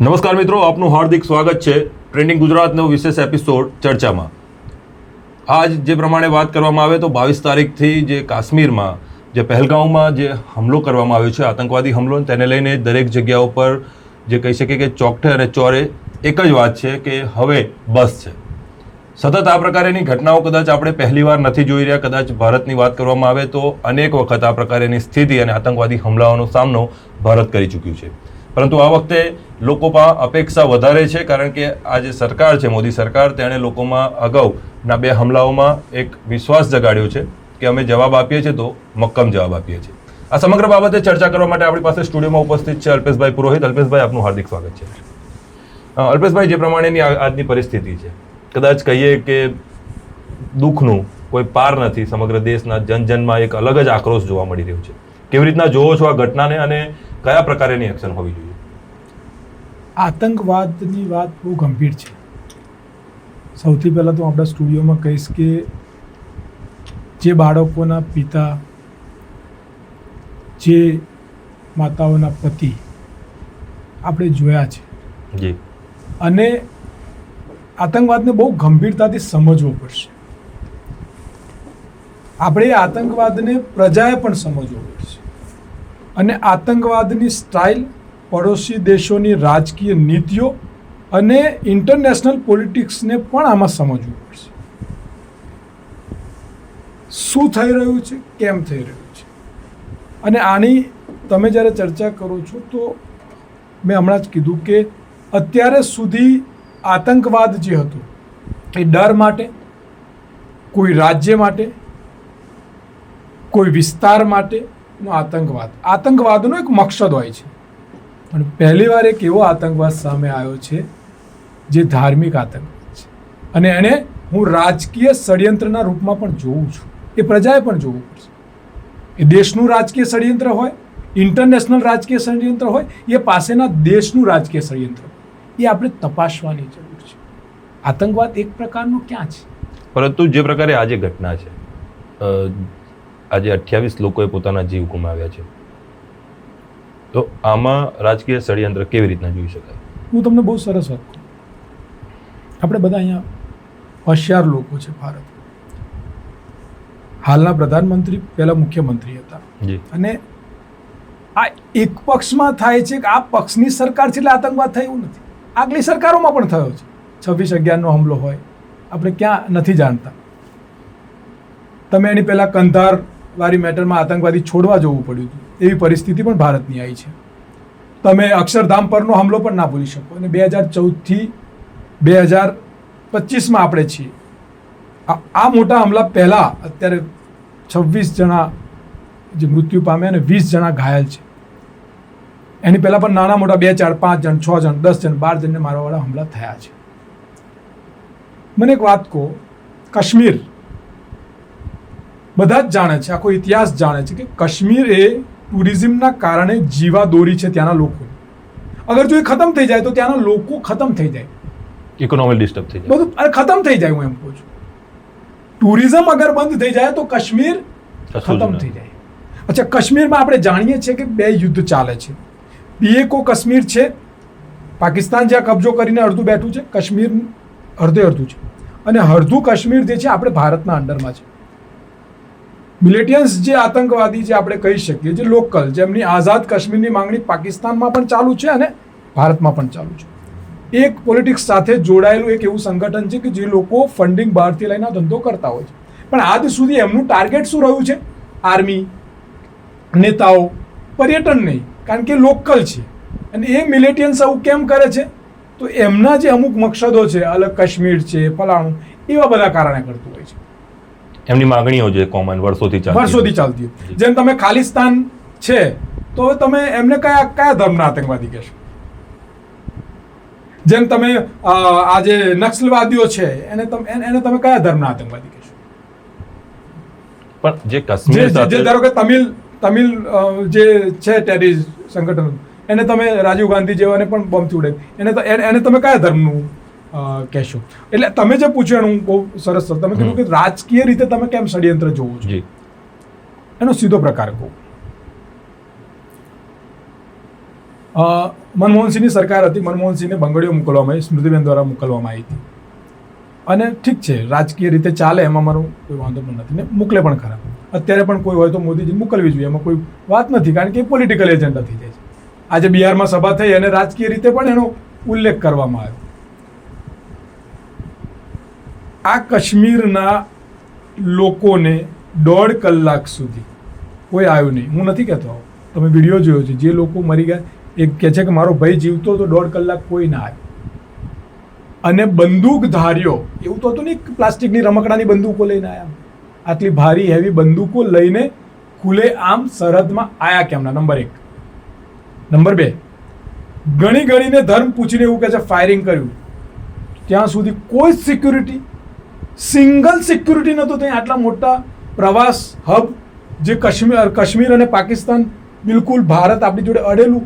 નમસ્કાર મિત્રો, આપનું હાર્દિક સ્વાગત છે ટ્રેન્ડિંગ ગુજરાતનો વિશેષ એપિસોડ ચર્ચામાં. આજ જે પ્રમાણે વાત કરવામાં આવે તો 22 તારીખથી જે કાશ્મીરમાં જે પહેલગામમાં જે હુમલો કરવામાં આવ્યો છે, આતંકવાદી હુમલો, તેને લઈને દરેક જગ્યાઓ પર જે કહી શકીએ કે ચોકઠે અને ચોરે એક જ વાત છે કે હવે બસ છે. સતત આ પ્રકારની ઘટનાઓ કદાચ આપણે પહેલીવાર નથી જોઈ રહ્યા. કદાચ ભારતની વાત કરવામાં આવે તો અનેક વખત આ પ્રકારની સ્થિતિ અને આતંકવાદી હુમલાઓનો સામનો ભારત કરી ચૂક્યું છે. પરંતુ આ વખતે લોકોમાં અપેક્ષા વધારે છે, કારણ કે આ જે સરકાર છે, મોદી સરકાર, તેણે લોકોમાં અગાઉના 2 હુમલાઓમાં એક વિશ્વાસ જગાડ્યો છે કે અમે જવાબ આપીએ છીએ તો મક્કમ જવાબ આપીએ છીએ. આ સમગ્ર બાબતે ચર્ચા કરવા માટે આપણી પાસે સ્ટુડિયોમાં ઉપસ્થિત છે અલ્પેશભાઈ પુરોહિત. અલ્પેશભાઈ, આપનું હાર્દિક સ્વાગત છે. અલ્પેશભાઈ, જે પ્રમાણેની આજની પરિસ્થિતિ છે, કદાચ કહીએ કે દુઃખનું કોઈ પાર નથી. સમગ્ર દેશના જનજનમાં એક અલગ જ આક્રોશ જોવા મળી રહ્યો છે. કેવી રીતના જોવો છો આ ઘટનાને અને કયા પ્રકારની એક્શન હોવી જોઈએ? આતંકવાદની વાત બહુ ગંભીર છે. સૌથી પહેલાં તો આપણા સ્ટુડિયોમાં કહીશ કે જે બાળકોના પિતા, જે માતાઓના પતિ આપણે જોયા છે જી, અને આતંકવાદને બહુ ગંભીરતાથી સમજવો પડશે. આપણે આતંકવાદને પ્રજાએ પણ સમજવો પડશે. અને આતંકવાદની સ્ટાઇલ, પડોશી દેશોની રાજકીય નીતિઓ અને ઇન્ટરનેશનલ પોલિટિક્સને પણ આમાં સમજવું પડશે. શું થઈ રહ્યું છે, કેમ થઈ રહ્યું છે, અને આની તમે જ્યારે ચર્ચા કરો છો તો મેં હમણાં જ કીધું કે અત્યારે સુધી આતંકવાદ જે હતો એ ડર માટે, કોઈ રાજ્ય માટે, કોઈ વિસ્તાર માટેનો આતંકવાદનો એક મકસદ હોય છે. પણ પહેલીવાર એક એવો આતંકવાદ સામે આવ્યો છે જે ધાર્મિક આતંકવાદ છે, અને એને હું રાજકીય ષડયંત્રના રૂપમાં પણ જોઉં છું. એ પ્રજાએ પણ જોવું પડશે. એ દેશનું રાજકીય ષડયંત્ર હોય, ઇન્ટરનેશનલ રાજકીય ષડયંત્ર હોય, એ પાસેના દેશનું રાજકીય ષડયંત્ર હોય, એ આપણે તપાસવાની જરૂર છે. આતંકવાદ એક પ્રકારનો ક્યાં છે? પરંતુ જે પ્રકારે આજે ઘટના છે, આજે 28 લોકોએ પોતાના જીવ ગુમાવ્યા છે, તો આમાં રાજકીય ષડયંત્ર કેવી રીતના જોઈ શકાય? હું તમને બહુ સરસ વાત કહું. આપણે બધા અહીંયા હોશિયાર લોકો છે. ભારત હાલના પ્રધાનમંત્રી પહેલા મુખ્યમંત્રી હતા, અને આ એક પક્ષમાં થાય છે કે આ પક્ષની સરકાર છે એટલે આતંકવાદ થાય એવું નથી. આગલી સરકારોમાં પણ થયો છે. 26/11નો હુમલો હોય, આપણે ક્યાં નથી જાણતા. તમે એની પહેલા કંધાર વાળી મેટરમાં આતંકવાદી છોડવા જવું પડ્યું હતું. એવી પરિસ્થિતિ પણ ભારતની આવી છે. તમે અક્ષરધામ પરનો હુમલો પણ ના ભૂલી શકો. અને 2014થી 2025માં આપણે છીએ. આ મોટા હુમલા પહેલાં અત્યારે 26 જણા જે મૃત્યુ પામ્યા અને 20 જણા ઘાયલ છે. એની પહેલાં પણ નાના મોટા 2, 4, 5 જણ, 6 જણ, 10 જણ, 12 જણને મારવાવાળા હુમલા થયા છે. મને એક વાત કહો, કાશ્મીર બધા જ જાણે છે, આખો ઇતિહાસ જાણે છે કે કાશ્મીર એ ટુરિઝમના કારણે જીવાદોરી છે ત્યાંના લોકો. અગર જો એ ખતમ થઈ જાય તો ત્યાંના લોકો ખતમ થઈ જાય, ઇકોનોમી ડિસ્ટર્બ થઈ જાય, બધું ખતમ થઈ જાય. હું એમ કહું છું, ટુરિઝમ અગર બંધ થઈ જાય તો કાશ્મીર ખતમ થઈ જાય. અચ્છા, કાશ્મીરમાં આપણે જાણીએ છીએ કે 2 યુદ્ધ ચાલે છે. પીએકો કાશ્મીર છે, પાકિસ્તાન જ્યાં કબજો કરીને અડધું બેઠું છે, કાશ્મીર અડધું છે, અને અડધું કાશ્મીર જે છે આપણે ભારતના અંડરમાં છે. મિલિટિયન્સ જે આતંકવાદી જે આપણે કહી શકીએ, જે લોકલ, જેમની આઝાદ કાશ્મીરની માંગણી પાકિસ્તાનમાં પણ ચાલુ છે અને ભારતમાં પણ ચાલુ છે. એક પોલિટિક્સ સાથે જોડાયેલું એક એવું સંગઠન છે કે જે લોકો ફંડિંગ બહારથી લઈને ધંધો કરતા હોય છે. પણ આજ સુધી એમનું ટાર્ગેટ શું રહ્યું છે? આર્મી, નેતાઓ, પર્યટન નહીં, કારણ કે લોકલ છે. અને એ મિલિટિયન્સ આવું કેમ કરે છે? તો એમના જે અમુક મકસદો છે, અલગ કાશ્મીર છે, ફલાણું, એવા બધા કારણે કરતું હોય છે. એમની માગણીઓ જે કોમન વર્ષોથી ચાલતી હોય. જેમ તમે ખાલિસ્તાન છે તો તમે એમને કયા ધર્મના આતંકવાદી કહેશો? જેમ તમે આ જે નક્સલવાદીઓ છે એને તમે કયા ધર્મના આતંકવાદી કહેશો? પણ જે કાશ્મીર જે ધારો કે તમિલ જે છે ટેરરિસ્ટ સંગઠન, એને તમે રાજીવ ગાંધી જેવાને પણ બોમ્બથી ઉડે, એને તમે કયા ધર્મનું કહેશો? એટલે તમે જે પૂછ્યું એનું બહુ સરસ. તમે કીધું કે રાજકીય રીતે તમે કેમ ષડયંત્ર જોવો છો, એનો સીધો પ્રકાર કહું. મનમોહનસિંહની સરકાર હતી, મનમોહનસિંહને બંગડીઓ મોકલવામાં આવી, સ્મૃતિબેન દ્વારા મોકલવામાં આવી હતી. અને ઠીક છે, રાજકીય રીતે ચાલે એમાં મારો કોઈ વાંધો પણ નથી ને મોકલે પણ ખરા. અત્યારે પણ કોઈ હોય તો મોદીજી મોકલવી જોઈએ, એમાં કોઈ વાત નથી, કારણ કે એ પોલિટિકલ એજન્ડા થઈ જાય છે. આજે બિહારમાં સભા થઈ અને રાજકીય રીતે પણ એનો ઉલ્લેખ કરવામાં આવ્યો. આ કાશ્મીરના લોકોને 1.5 કલાક સુધી કોઈ આવ્યું નહીં. હું નથી કહેતો, તમે વિડીયો જોયો છે, જે લોકો મરી ગયા એ કહે છે કે મારો ભાઈ જીવતો તો 1.5 કલાક કોઈ ના આવ્યું. અને બંદૂકધારીઓ, એવું તો હતું નહીં પ્લાસ્ટિકની રમકડાની બંદૂકો લઈને આવ્યા, આટલી ભારી હેવી બંદૂકો લઈને ખુલ્લે આમ સરહદમાં આયા કેમના? નંબર 1. નંબર 2, ગણીને ધર્મ પૂછીને એવું કહે છે ફાયરિંગ કર્યું. ત્યાં સુધી કોઈ સિક્યુરિટી, સિંગલ સિક્યુરિટી નહોતો ત્યાં. આટલા મોટા પ્રવાસ હબ જે કાશ્મીર અને પાકિસ્તાન બિલકુલ ભારત આપણી જોડે અડેલું,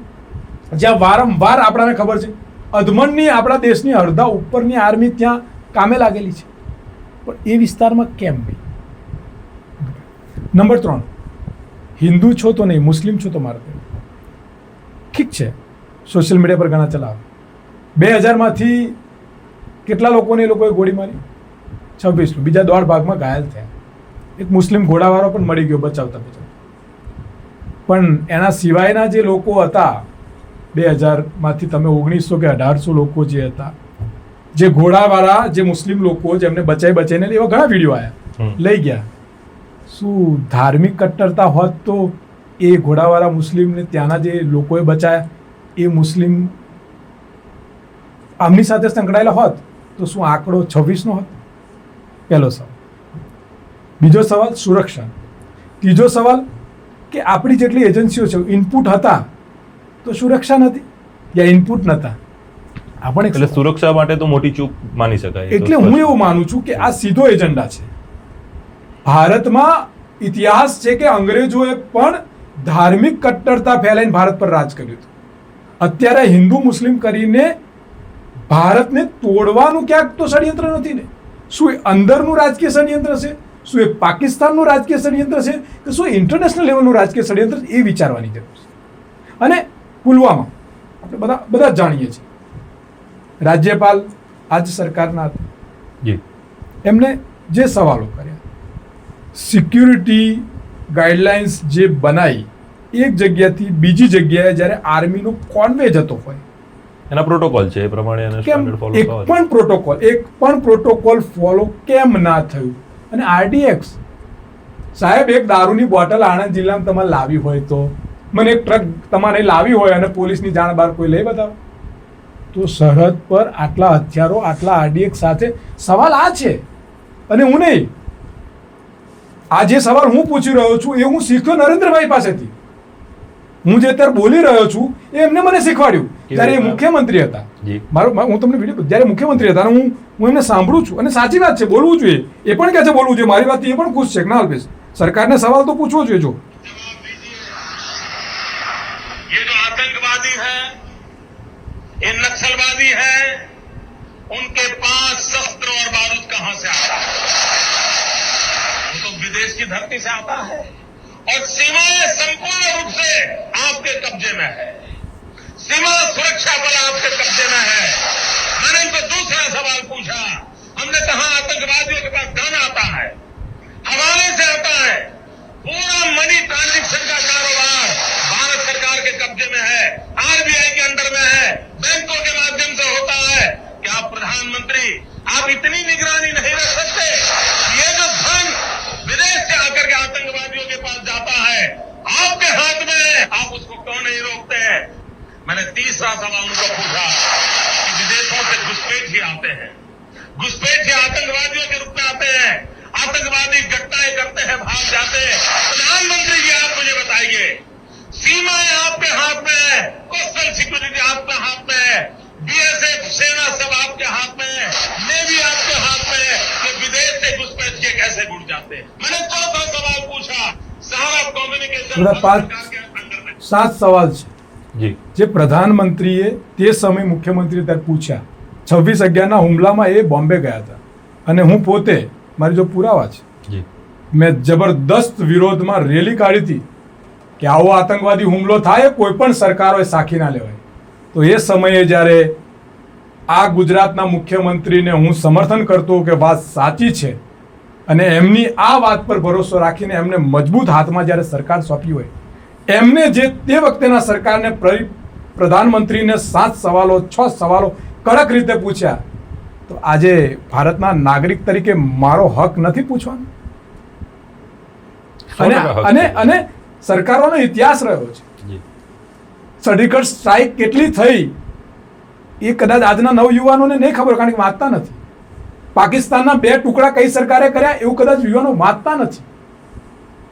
જ્યાં વારંવાર આપણાને ખબર છે અધમણની આપણા દેશની અડધા ઉપરની આર્મી ત્યાં કામે લાગેલી છે, પણ એ વિસ્તારમાં કેમ નહીં? નંબર 3, હિન્દુ છો તો નહીં, મુસ્લિમ છો તો મારે ઠીક છે, સોશિયલ મીડિયા પર ઘણા ચલાવે. 2000માંથી કેટલા લોકોને એ લોકોએ ગોળી મારી? 26. બીજા 1.5 ભાગમાં ઘાયલ થયા. એક મુસ્લિમ ઘોડાવાળો પણ મળી ગયો બચાવતા. પણ એના સિવાયના જે લોકો હતા 2000માંથી તમે 1900 કે 1800 લોકો જે હતા, જે ઘોડાવાળા, જે મુસ્લિમ લોકો જેમને બચાવીને એવા ઘણા વિડીયો આવ્યા, લઈ ગયા. શું ધાર્મિક કટ્ટરતા હોત તો એ ઘોડાવાળા મુસ્લિમને ત્યાંના જે લોકોએ બચાયા એ મુસ્લિમ આમની સાથે સંકળાયેલા હોત તો શું આંકડો 26નો હોત? પહેલો સવાલ. બીજો સવાલ, સુરક્ષા. ત્રીજો સવાલ કે આપણી જેટલી એજન્સીઓ છે, ઇનપુટ હતા તો સુરક્ષા નથી, યા ઇનપુટ નહોતા. આપણે એટલે સુરક્ષા માટે તો મોટી ચૂક માની શકાય. એટલે હું એવું માનું છું કે આ સીધો એજન્ડા છે. ભારતમાં ઇતિહાસ છે કે અંગ્રેજોએ પણ ધાર્મિક કટ્ટરતા ફેલાઈને ભારત પર રાજ કર્યું હતું. અત્યારે હિન્દુ મુસ્લિમ કરીને ભારતને તોડવાનું ક્યાંક તો ષડયંત્ર નથી ને? શું એ અંદરનું રાજકીય ષડયંત્ર છે? શું એ પાકિસ્તાનનું રાજકીય ષડયંત્ર છે કે શું ઇન્ટરનેશનલ લેવલનું રાજકીય ષડયંત્ર છે? એ વિચારવાની જરૂર છે. અને પુલવામા આપણે બધા જ જાણીએ છીએ, રાજ્યપાલ આજ સરકારના હતા, એમને જે સવાલો કર્યા, સિક્યુરિટી ગાઈડલાઇન્સ જે બનાવી, એક જગ્યાથી બીજી જગ્યાએ જ્યારે આર્મીનો કોન્વે જતો હોય, એના પ્રોટોકોલ છે, એ પ્રમાણે એક પણ પ્રોટોકોલ ફોલો કેમ ના થયું? અને RDX સાહેબ, એક દારૂની બોટલ આણંદ જિલ્લામાં તમારે લાવી હોય તો, મને એક ટ્રક તમારે લાવી હોય અને પોલીસની જાણ બહાર કોઈ લઈ બતાવો તો સરહદ પર આટલા હથિયારો, આટલા RDX સાથે? સવાલ આ છે. અને હું નહીં, આ જે સવાલ હું પૂછી રહ્યો છું એ હું શીખ્યો નરેન્દ્રભાઈ પાસેથી. હું જે અત્યારે બોલી રહ્યો છું એ એમને મને શીખવાડ્યું જ્યારે એ મુખ્યમંત્રી હતા. હું તમને વિડીયો, જ્યારે મુખ્યમંત્રી હતા હું એમને સાંભળું છું, અને સાચી વાત છે, બોલવું જોઈએ. એ પણ કહે છે બોલવું જોઈએ, મારી વાત એ પણ ખુશ છે કે ના અલ્પેશ, સરકારને સવાલ તો પૂછવો જોઈએ. જો ये जो आतंकवादी हैं, ये नक्सलवादी हैं, उनके पास शस्त्र और बारूद कहां से आता है? वो तो विदेश की धरती से आता है और सीमाएं संपूर्ण रूप से आपके कब्जे में है. सीमा सुरक्षा बल आपके कब्जे में है. मैंने इनको दूसरा सवाल पूछा, हमने कहा आतंकवादियों के पास धन आता है, हवाले से आता है, पूरा मनी ट्रांजैक्शन का कारोबार भारत सरकार के कब्जे में है, RBI के अंडर में है, बैंकों के माध्यम से होता है. क्या प्रधानमंत्री आप इतनी निगरानी नहीं रख सकते? ये जो धन विदेश से आकर के आतंकवादियों के पास जाता है, आपके हाथ में है, आप उसको क्यों नहीं रोकते हैं? मैंने तीसरा सवाल उनको पूछा कि विदेशों से घुसपैठ ही आते हैं, घुसपैठ ही आतंकवादियों के रूप में आते हैं, आतंकवादी घटनाएं करते हैं, भाग जाते हैं. प्रधानमंत्री जी आप मुझे बताइए, सीमाएं आपके हाथ में है, कोस्टल सिक्योरिटी आपके हाथ में है, BSF सेना सब आपके हाथ में है, नेवी आपके हाथ में है, कि विदेश से घुसपैठ के कैसे घुट जाते हैं? मैंने चौथा सवाल पूछा, सारा कम्युनिकेशन બધા 5-7 સવાલ છે જે પ્રધાનમંત્રીએ તે સમય મુખ્યમંત્રી ત્યારે પૂછ્યા. 26/11ના હુમલામાં એ બોમ્બે ગયા હતા અને હું પોતે, મારી જો પુરાવા છે, મેં જબરદસ્ત વિરોધમાં રેલી કાઢી હતી કે આવો આતંકવાદી હુમલો થાય કોઈ પણ સરકાર હોય સાખી ના લેવાય. તો એ સમયે જ્યારે આ ગુજરાતના મુખ્યમંત્રીને હું સમર્થન કરતો કે વાત સાચી છે અને એમની આ વાત પર ભરોસો રાખીને એમને મજબૂત હાથમાં જ્યારે સરકાર સોંપી હોય, એમને જે તે વખતેના સરકારને પ્રધાનમંત્રીને 7 સવાલો 6 સવાલો કડક રીતે પૂછ્યા, તો આજે ભારતના નાગરિક તરીકે મારો હક નથી પૂછવાનો? અને સરકારોનો ઇતિહાસ રહ્યો છે. સર્જિકલ સ્ટ્રાઇક કેટલી થઈ એ કદાચ આજના નવયુવાનોને નહીં ખબર, કારણ કે વાંચતા નથી. પાકિસ્તાનના 2 ટુકડા કઈ સરકારે કર્યા એવું કદાચ યુવાનો વાંચતા નથી.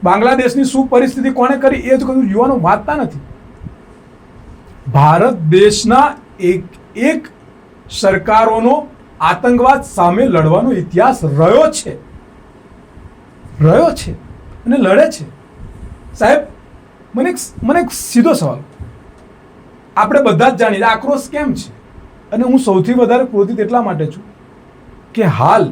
બાંગ્લાદેશની શું પરિસ્થિતિ કોણે કરી એ જ કદાચ યુવાનો વાંચતા નથી. ભારત દેશના એક સરકારોનો આતંકવાદ સામે લડવાનો ઇતિહાસ રહ્યો છે અને લડે છે. સાહેબ, મને એક સીધો સવાલ, આપણે બધા જ જાણીએ આક્રોશ કેમ છે, અને હું સૌથી વધારે ક્રોધિત એટલા માટે છું કે હાલ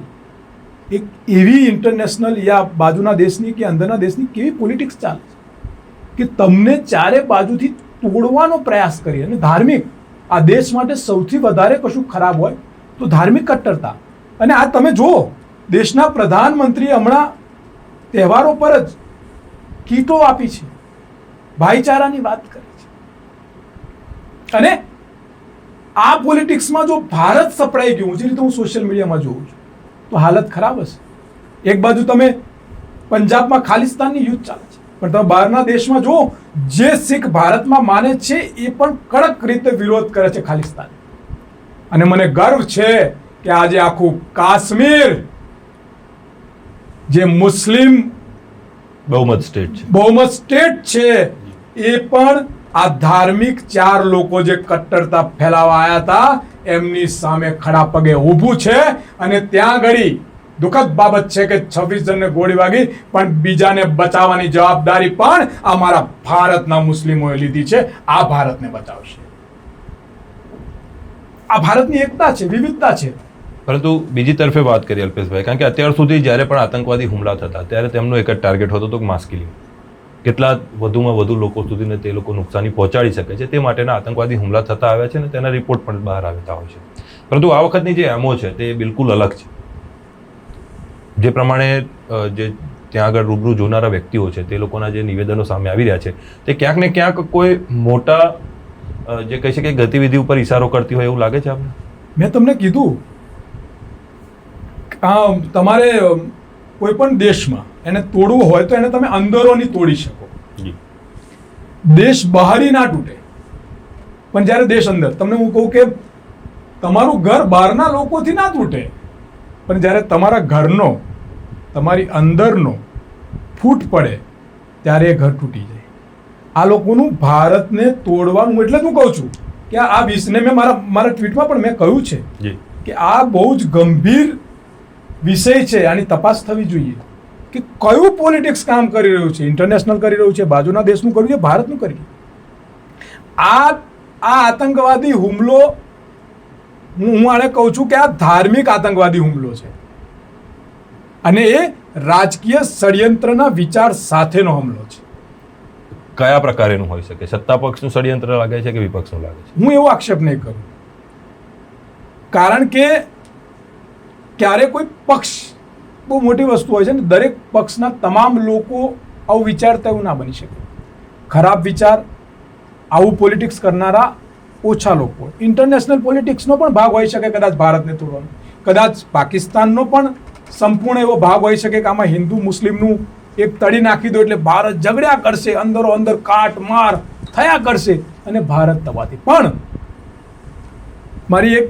એક એવી ઇન્ટરનેશનલ યા બાજુના દેશની કે અંદરના દેશની કેવી પોલિટિક્સ ચાલે છે કે તમને ચારે બાજુથી તોડવાનો પ્રયાસ કરી. અને ધાર્મિક, આ દેશ માટે સૌથી વધારે કશું ખરાબ હોય તો ધાર્મિક કટ્ટરતા. અને આ તમે જુઓ, દેશના પ્રધાનમંત્રીએ હમણાં તહેવારો પર જ કીટો આપી છે, ભાઈચારાની વાત કરી છે. અને આ પોલિટિક્સમાં જો ભારત સપડાઈ ગયું, જે રીતે હું સોશિયલ મીડિયામાં જોઉં છું, તો હાલત ખરાબ હશે. એક બાજુ તમે પંજાબમાં ખાલિસ્તાનની યુદ્ધ ચાલે છે, પણ તમે બહારના દેશમાં જુઓ, જે શીખ ભારતમાં માને છે એ પણ કડક રીતે વિરોધ કરે છે ખાલિસ્તાન. અને મને ગર્વ છે કે આજે આખું કાશ્મીર, જે મુસ્લિમ બહુમત સ્ટેટ છે, એ પણ આ ધાર્મિક 4 લોકો જે કટ્ટરતા ફેલાવા આવ્યા હતા એમની સામે ખડા પગે ઊભું છે. અને ત્યાં ઘડી દુઃખદ બાબત છે કે 26 જણને ગોળી વાગી, પણ બીજાને બચાવવાની જવાબદારી પણ અમારા ભારતના મુસ્લિમોએ લીધી છે. આ ભારતને બચાવશે. આ ભારતની એકતા છે, વિવિધતા છે. પરંતુ બીજી તરફે વાત કરીએ અલ્પેશભાઈ, કારણ કે અત્યાર સુધી જ્યારે પણ આતંકવાદી હુમલા થતા ત્યારે તેમનો એક જ ટાર્ગેટ હોતો હતો કે માસ કિલિંગ, કેટલા વધુમાં વધુ લોકો સુધીને તે લોકો નુકસાની પહોંચાડી શકે છે તે માટેના આતંકવાદી હુમલા થતા આવ્યા છે અને તેના રિપોર્ટ પણ બહાર આવતા હોય છે. પરંતુ આ વખતની જે એમઓ છે તે બિલકુલ અલગ છે. જે પ્રમાણે જે ત્યાં આગળ રૂબરૂ જોનારા વ્યક્તિઓ છે તે લોકોના જે નિવેદનો સામે આવી રહ્યા છે તે ક્યાંક ને ક્યાંક કોઈ મોટા જે કહી શકે ગતિવિધિ ઉપર ઇશારો કરતી હોય એવું લાગે છે આપને? મેં તમને કીધું, તમારે કોઈ પણ દેશમાં એને તોડવું હોય તો એને તમે અંદરોની તોડી શકો. દેશ બહારી ના તૂટે, પણ જ્યારે દેશ અંદર, તમને હું કહું કે તમારું ઘર બહારના લોકોથી ના તૂટે, પણ જ્યારે તમારા ઘરનો, તમારી અંદરનો ફૂટ પડે ત્યારે એ ઘર તૂટી જાય. આ લોકોનું ભારતને તોડવાનું, એટલે જ હું કહું છું કે આ વિષયને મેં મારા ટ્વીટમાં પણ મેં કહ્યું છે કે આ બહુ જ ગંભીર વિષય છે, આની તપાસ થવી જોઈએ કે કયું પોલિટિક્સ કામ કરી રહ્યું છે, ઇન્ટરનેશનલ કરી રહ્યું છે, બાજુના દેશનું કર્યું છે, ભારતનું કર્યું. આ આતંકવાદી હુમલો, હું આને કહું છું કે આ ધાર્મિક આતંકવાદી હુમલો છે અને એ રાજકીય ષડયંત્રના વિચાર સાથેનો હુમલો છે. કયા પ્રકારેનું હોઈ શકે? સત્તા પક્ષનું ષડયંત્ર લાગે છે કે વિપક્ષનું લાગે છે? હું એવો આક્ષેપ નહીં કરું, કારણ કે ક્યારે કોઈ પક્ષ, બહુ મોટી વસ્તુ હોય છે ને, દરેક પક્ષના તમામ લોકો આવું વિચારતા એવું ના બની શકે. ખરાબ વિચાર, આવું પોલિટિક્સ કરનારા ઓછા લોકો. ઇન્ટરનેશનલ પોલિટિક્સનો પણ ભાગ હોઈ શકે કદાચ ભારતને તોડવાનો, કદાચ પાકિસ્તાનનો પણ સંપૂર્ણ એવો ભાગ હોઈ શકે કે આમાં હિન્દુ મુસ્લિમનું એક તડી નાખી દો એટલે ભારત ઝઘડ્યા કરશે, અંદરો અંદર કાટ માર થયા કરશે અને ભારત તબાહી. પણ મારી એક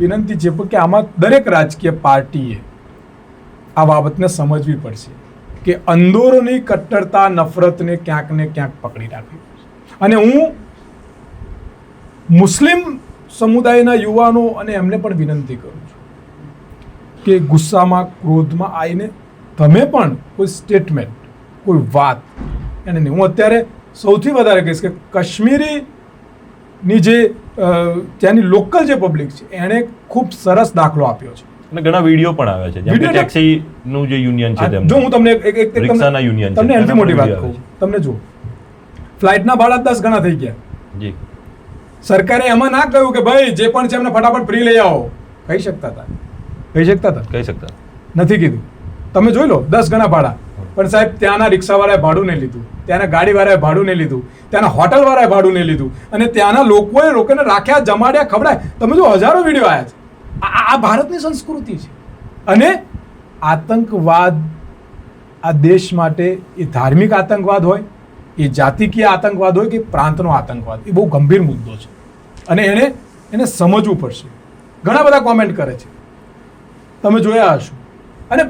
વિનંતી છે કે આમાં દરેક રાજકીય પાર્ટીએ આ બાબતને સમજવી પડશે કે અંદરોની કટ્ટરતા, નફરતને ક્યાંક ને ક્યાંક પકડી રાખવી પડશે. અને હું મુસ્લિમ સમુદાયના યુવાનો અને એમને પણ વિનંતી કરું છું કે ગુસ્સામાં, ક્રોધમાં આવીને તમે પણ કોઈ સ્ટેટમેન્ટ, કોઈ વાત એને નહીં. હું અત્યારે સૌથી વધારે કહીશ કે કાશ્મીરીની જે ત્યાંની લોકલ જે પબ્લિક છે એણે ખૂબ સરસ દાખલો આપ્યો છે. અને ઘણા વિડીયો પણ આવ્યા છે, જેમ કે ટેક્સીનું જે યુનિયન છે તેમનું. જો હું તમને એક રિક્ષાના યુનિયન છે, તમને એનાથી મોટી વાત કહું, તમને જો ફ્લાઇટના ભાડા 10 ગણા થઈ ગયા જી, સરકારે એમાં ના કહ્યું કે ભાઈ જે પણ છે એમને ફટાફટ ફ્રી લઈ આવો. કહી શકતા હતા, કહી શકતા હતા, કહી શકતા. નથી કીધું. તમે જોઈ લો 10 ગણા ભાડા. પણ સાહેબ ત્યાંના રિક્ષાવાળાએ ભાડું નહીં લીધું, ત્યાંના ગાડીવાળાએ ભાડું નહીં લીધું, ત્યાંના હોટલવાળાએ ભાડું નહીં લીધું, અને ત્યાંના લોકોને રાખ્યા, જમાડ્યા, ખવડાય. તમે જો હજારો વિડીયો આવ્યા છે. આ ભારતની સંસ્કૃતિ છે. અને આતંકવાદ આ દેશ માટે એ ધાર્મિક આતંકવાદ હોય, એ જાતિકીય આતંકવાદ હોય કે પ્રાંતનો આતંકવાદ, એ બહુ ગંભીર મુદ્દો છે. અને એને સમજવું પડશે. ઘણા બધા કોમેન્ટ કરે છે, તમે જોયા હશો. અને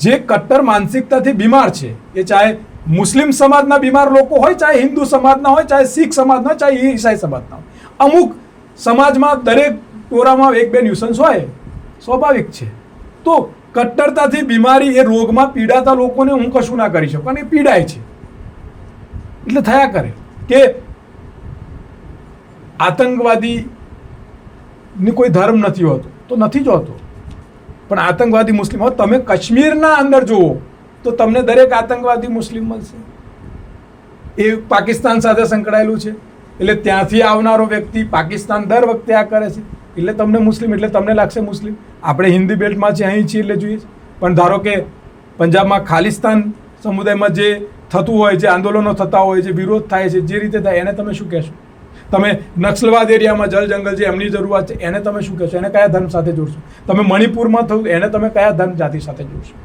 જે કટ્ટર માનસિકતાથી બીમાર છે, એ ચાહે મુસ્લિમ સમાજના બીમાર લોકો હોય, ચાહે હિન્દુ સમાજના હોય, ચાહે શીખ સમાજના હોય, ચાહે ઈસાઈ સમાજના હોય. અમુક સમાજમાં દરેક ટોળામાં 1-2 ન્યુસન્સ હોય, સ્વાભાવિક છે. તો કટ્ટરતાથી બીમારી, એ રોગમાં પીડાતા લોકોને હું કશું ના કરી શકું, અને એ પીડાય છે. એટલે થયા કરે કે આતંકવાદીની કોઈ ધર્મ નથી હોતો, તો નથી જ હોતો. પણ આતંકવાદી મુસ્લિમ હોય, તમે કાશ્મીરના અંદર જુઓ તો તમને દરેક આતંકવાદી મુસ્લિમ મળશે. એ પાકિસ્તાન સાથે સંકળાયેલું છે, એટલે ત્યાંથી આવનારો વ્યક્તિ પાકિસ્તાન દર વખતે આ કરે છે, એટલે તમને મુસ્લિમ, એટલે તમને લાગશે મુસ્લિમ. આપણે હિન્દી બેલ્ટમાં છે, અહીં છીએ એટલે જોઈએ. પણ ધારો કે પંજાબમાં ખાલિસ્તાન સમુદાયમાં જે થતું હોય, જે આંદોલનો થતા હોય, જે વિરોધ થાય છે, જે રીતે થાય, એને તમે શું કહેશો? તમે નક્સલવાદ એરિયામાં જલ જંગલ જે એમની જરૂરિયાત છે, એને તમે શું કહેશો? એને કયા ધર્મ સાથે જોડશો? તમે મણિપુરમાં થયું, એને તમે કયા ધર્મ જાતિ સાથે જોડશો?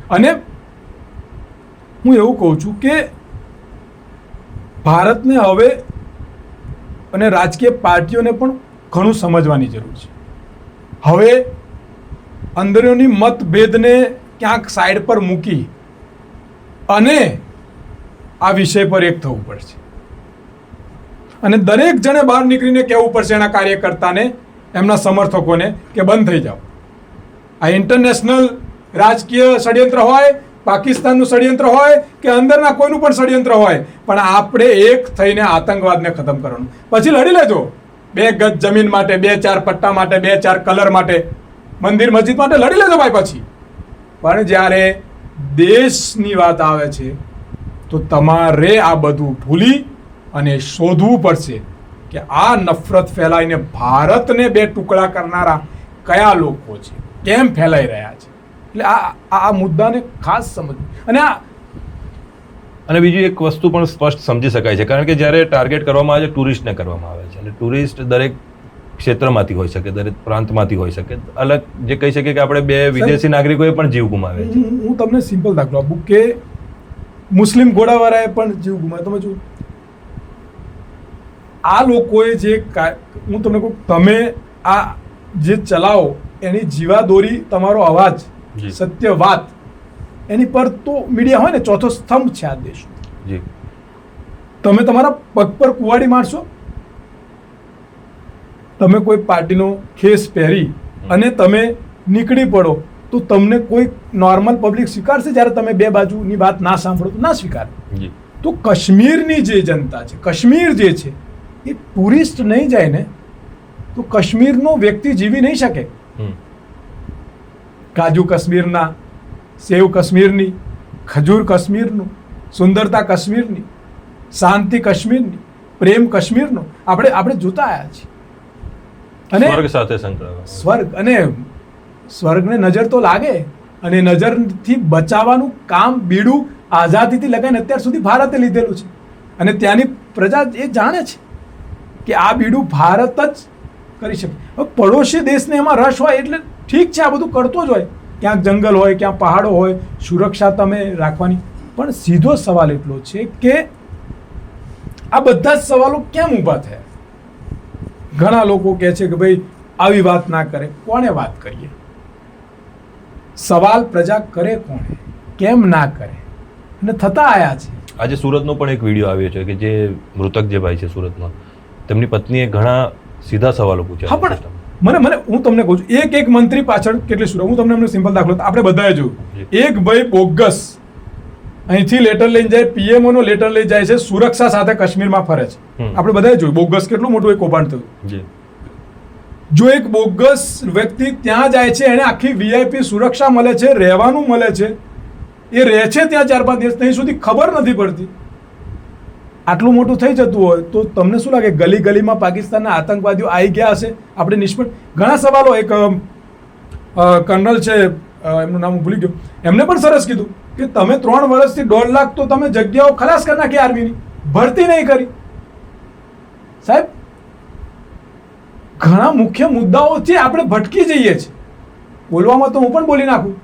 અને હું એવું કહું છું કે ભારતને હવે અને રાજકીય પાર્ટીઓને પણ ઘણું સમજવાની જરૂર છે. હવે અંદરોની મતભેદને ક્યાંક સાઈડ પર મૂકી અને આ વિષય પર એક થવું પડશે. અને દરેક જણે બહાર નીકળીને કહેવું પડશે એના કાર્યકર્તાને, એમના સમર્થકોને, કે બંધ થઈ જાઓ. આ ઇન્ટરનેશનલ રાજકીય ષડયંત્ર હોય, પાકિસ્તાનનું ષડયંત્ર હોય કે અંદરના કોઈનું પણ ષડયંત્ર હોય, પણ આપણે એક થઈને આતંકવાદને ખતમ કરવાનું. પછી લડી લેજો 2 ગજ જમીન માટે, 2-4 પટ્ટા માટે, 2-4 કલર માટે, મંદિર મસ્જિદ માટે લડી લેજો ભાઈ. પછી પણ જ્યારે દેશની વાત આવે છે તો તમારે આ બધું ભૂલી અને શોધવું પડશે કે આ નફરત ફેલાઈને ભારતને 2 ટુકડા કરનારા કયા લોકો છે, કેમ ફેલાઈ રહ્યા છે. એટલે આ મુદ્દાને ખાસ સમજવું. અને બીજી એક વસ્તુ પણ સ્પષ્ટ સમજી શકાય છે, કારણ કે જ્યારે ટાર્ગેટ કરવામાં આવે છે, ટુરિસ્ટને કરવામાં આવે છે. અને ટુરિસ્ટ દરેક ક્ષેત્રમાંથી હોઈ શકે, દરેક પ્રાંતમાંથી હોઈ શકે. અલગ જે કહી શકીએ કે આપણે 2 વિદેશી નાગરિકોએ પણ જીવ ગુમાવે છે. હું તમને સિમ્પલ દાખલો આપું કે મુસ્લિમ ઘોડાવાળાએ પણ જીવ ગુમાવ્યો. તમે જો આ લોકોએ જે હું તમને કહું, તમે આ જે ચલાવો એની જીવાદોરી, તમારો અવાજ, સત્ય વાત, એની પર તો મીડિયા હોય ને, ચોથો સ્તંભ છે આ દેશનો. જી, તમે તમારા પગ પર કુવાડી મારશો, તમે કોઈ પાર્ટીનો ખેસ પહેરી અને તમે નીકળી પડો, તો તમને કોઈ નોર્મલ પબ્લિક સ્વીકારશે? જ્યારે તમે 2 બાજુની વાત ના સાંભળો તો ના સ્વીકારે. તો કાશ્મીરની જે જનતા છે, કાશ્મીર જે છે, એ ટુરિસ્ટ નહીં જાય ને તો કાશ્મીરનો વ્યક્તિ જીવી નહીં શકે. કાજુ કાશ્મીરના, સેવ કાશ્મીરની, ખજૂર કાશ્મીરનું, સુંદરતા કાશ્મીરની, શાંતિ કાશ્મીરની, પ્રેમ કાશ્મીરનો આપણે જોતા આવ્યા છીએ. અને સ્વર્ગ સાથે સંકળાયેલો સ્વર્ગ, અને સ્વર્ગને નજર તો લાગે, અને નજરથી બચાવવાનું કામ બીડું આઝાદીથી લગાવીને અત્યાર સુધી ભારતે લીધેલું છે. અને ત્યાંની પ્રજા એ જાણે છે કે આ બીડું ભારત જ કરી શકે. હવે પડોશી દેશને એમાં રસ હોય એટલે ઠીક છે, આ બધું કરતો જ હોય. ક્યાંક જંગલ હોય, ક્યાંક પહાડો હોય, સુરક્ષા તમે રાખવાની. પણ સીધો સવાલ એટલો છે કે આ બધા જ સવાલો કેમ ઊભા થયા? ઘણા લોકો કહે છે કે ભાઈ આવી વાત ના કરે. કોણે વાત કરીએ? સવાલ પ્રજા કરે કોણે? કેમ ના કરે? અને થતા આયા છે. આજે સુરતનો પણ એક વિડીયો આવ્યો છે કે જે મૃતક જે ભાઈ છે સુરતમાં, તેમની પત્નીએ ઘણા સીધા સવાલો પૂછ્યા. હા, પણ મને હું તમને કહું છું, એક મંત્રી પાછળ કેટલી સુરત. હું તમને સિમ્પલ દાખલો આપણે બધાએ જોયું. એક ભાઈ બોગસ અહીંથી લેટર લઈને જાય, પીએમઓ નો લેટર લઈ જાય છે, સુરક્ષા સાથે કાશ્મીરમાં ફરે છે. આપણે બધાએ જોયું બોગસ કેટલું મોટું એક કૌભાંડ થયું. જો એક બોગસ વ્યક્તિ ત્યાં જાય છે, એને આખી વીઆઈપી સુરક્ષા મળે છે, રહેવાનું મળે છે, એ રહે છે ત્યાં 4-5 દિવસ, ત્યાં સુધી ખબર નથી પડતી. આટલું મોટું થઈ જતું હોય તો તમને શું લાગે ગલી ગલીમાં પાકિસ્તાનના આતંકવાદીઓ આવી ગયા હશે આપણે નિષ્ફળ ઘણા સવાલો એક કર્નલ છે એમનું નામ ભૂલી ગયો એમને પણ સરસ કીધું કે તમે 3 વર્ષથી 1.5 લાખ તો તમે જગ્યાઓ ખલાસ કરી નાખી આર્મીની ભરતી નહીં કરી સાહેબ ઘણા મુખ્ય મુદ્દાઓ છે આપણે ભટકી જઈએ છીએ બોલવામાં તો હું પણ બોલી નાખું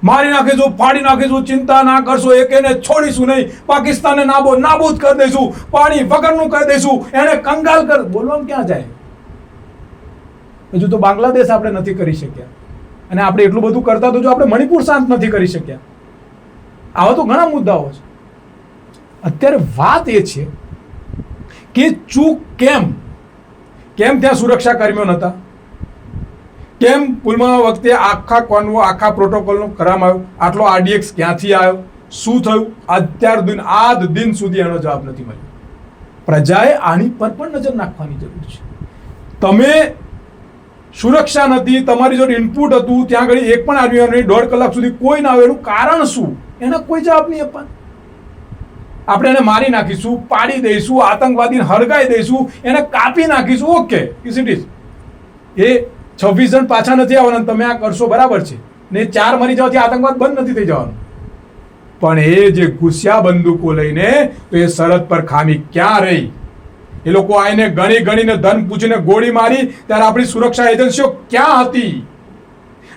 મારી નાખીશું ફાડી નાખીશું ચિંતા ના કરશો એકેને છોડીશું નહીં પાકિસ્તાનને નાબૂદ કરી દઈશું પાણી વગરનું કરી દઈશું એને કંગાલ કર બોલવામાં ક્યાં જાય હજુ તો બાંગ્લાદેશ આપણે નથી કરી શક્યા અને આપણે એટલું બધું કરતા તો જો આપણે મણિપુર શાંત નથી કરી શક્યા આવા તો ઘણા મુદ્દાઓ છે અત્યારે વાત એ છે કે ચૂક કેમ ત્યાં સુરક્ષા કર્મીઓ નહોતા કેમ પુલવામા વખતે આખા કોન્વો આખા પ્રોટોકોલનો કરવામાં આવ્યો આટલો આરડીએક્સ ક્યાંથી આવ્યો શું થયું આજ દિન સુધી એનો જવાબ નથી મળ્યો પ્રજાએ આની પર પણ નજર નાખવાની જરૂર છે તમે સુરક્ષા નથી તમારી જોડે ઇનપુટ હતું ત્યાં આગળ એક પણ આર્મી નહીં 1.5 કલાક સુધી કોઈ ના આવે એનું કારણ શું એના કોઈ જવાબ નહીં આપવાનો આપણે એને મારી નાખીશું પાડી દઈશું આતંકવાદીને હળગાઈ દઈશું એને કાપી નાખીશું ઓકે ઇઝ ઇટ ઇઝ એ 26 જણ પાછા નથી આવવાના તમે આ કરશો બરાબર છે ને 4 મરી જવાથી આતંકવાદ બંધ નથી થઈ જવાનું પણ એ જે ઘૂસ્યા બંદૂકો લઈને તો એ સરહદ પર ખામી ક્યાં રહી એ લોકો આઈને ગણીને ધન પૂછીને ગોળી મારી ત્યારે આપણી સુરક્ષા એજન્સીઓ ક્યાં હતી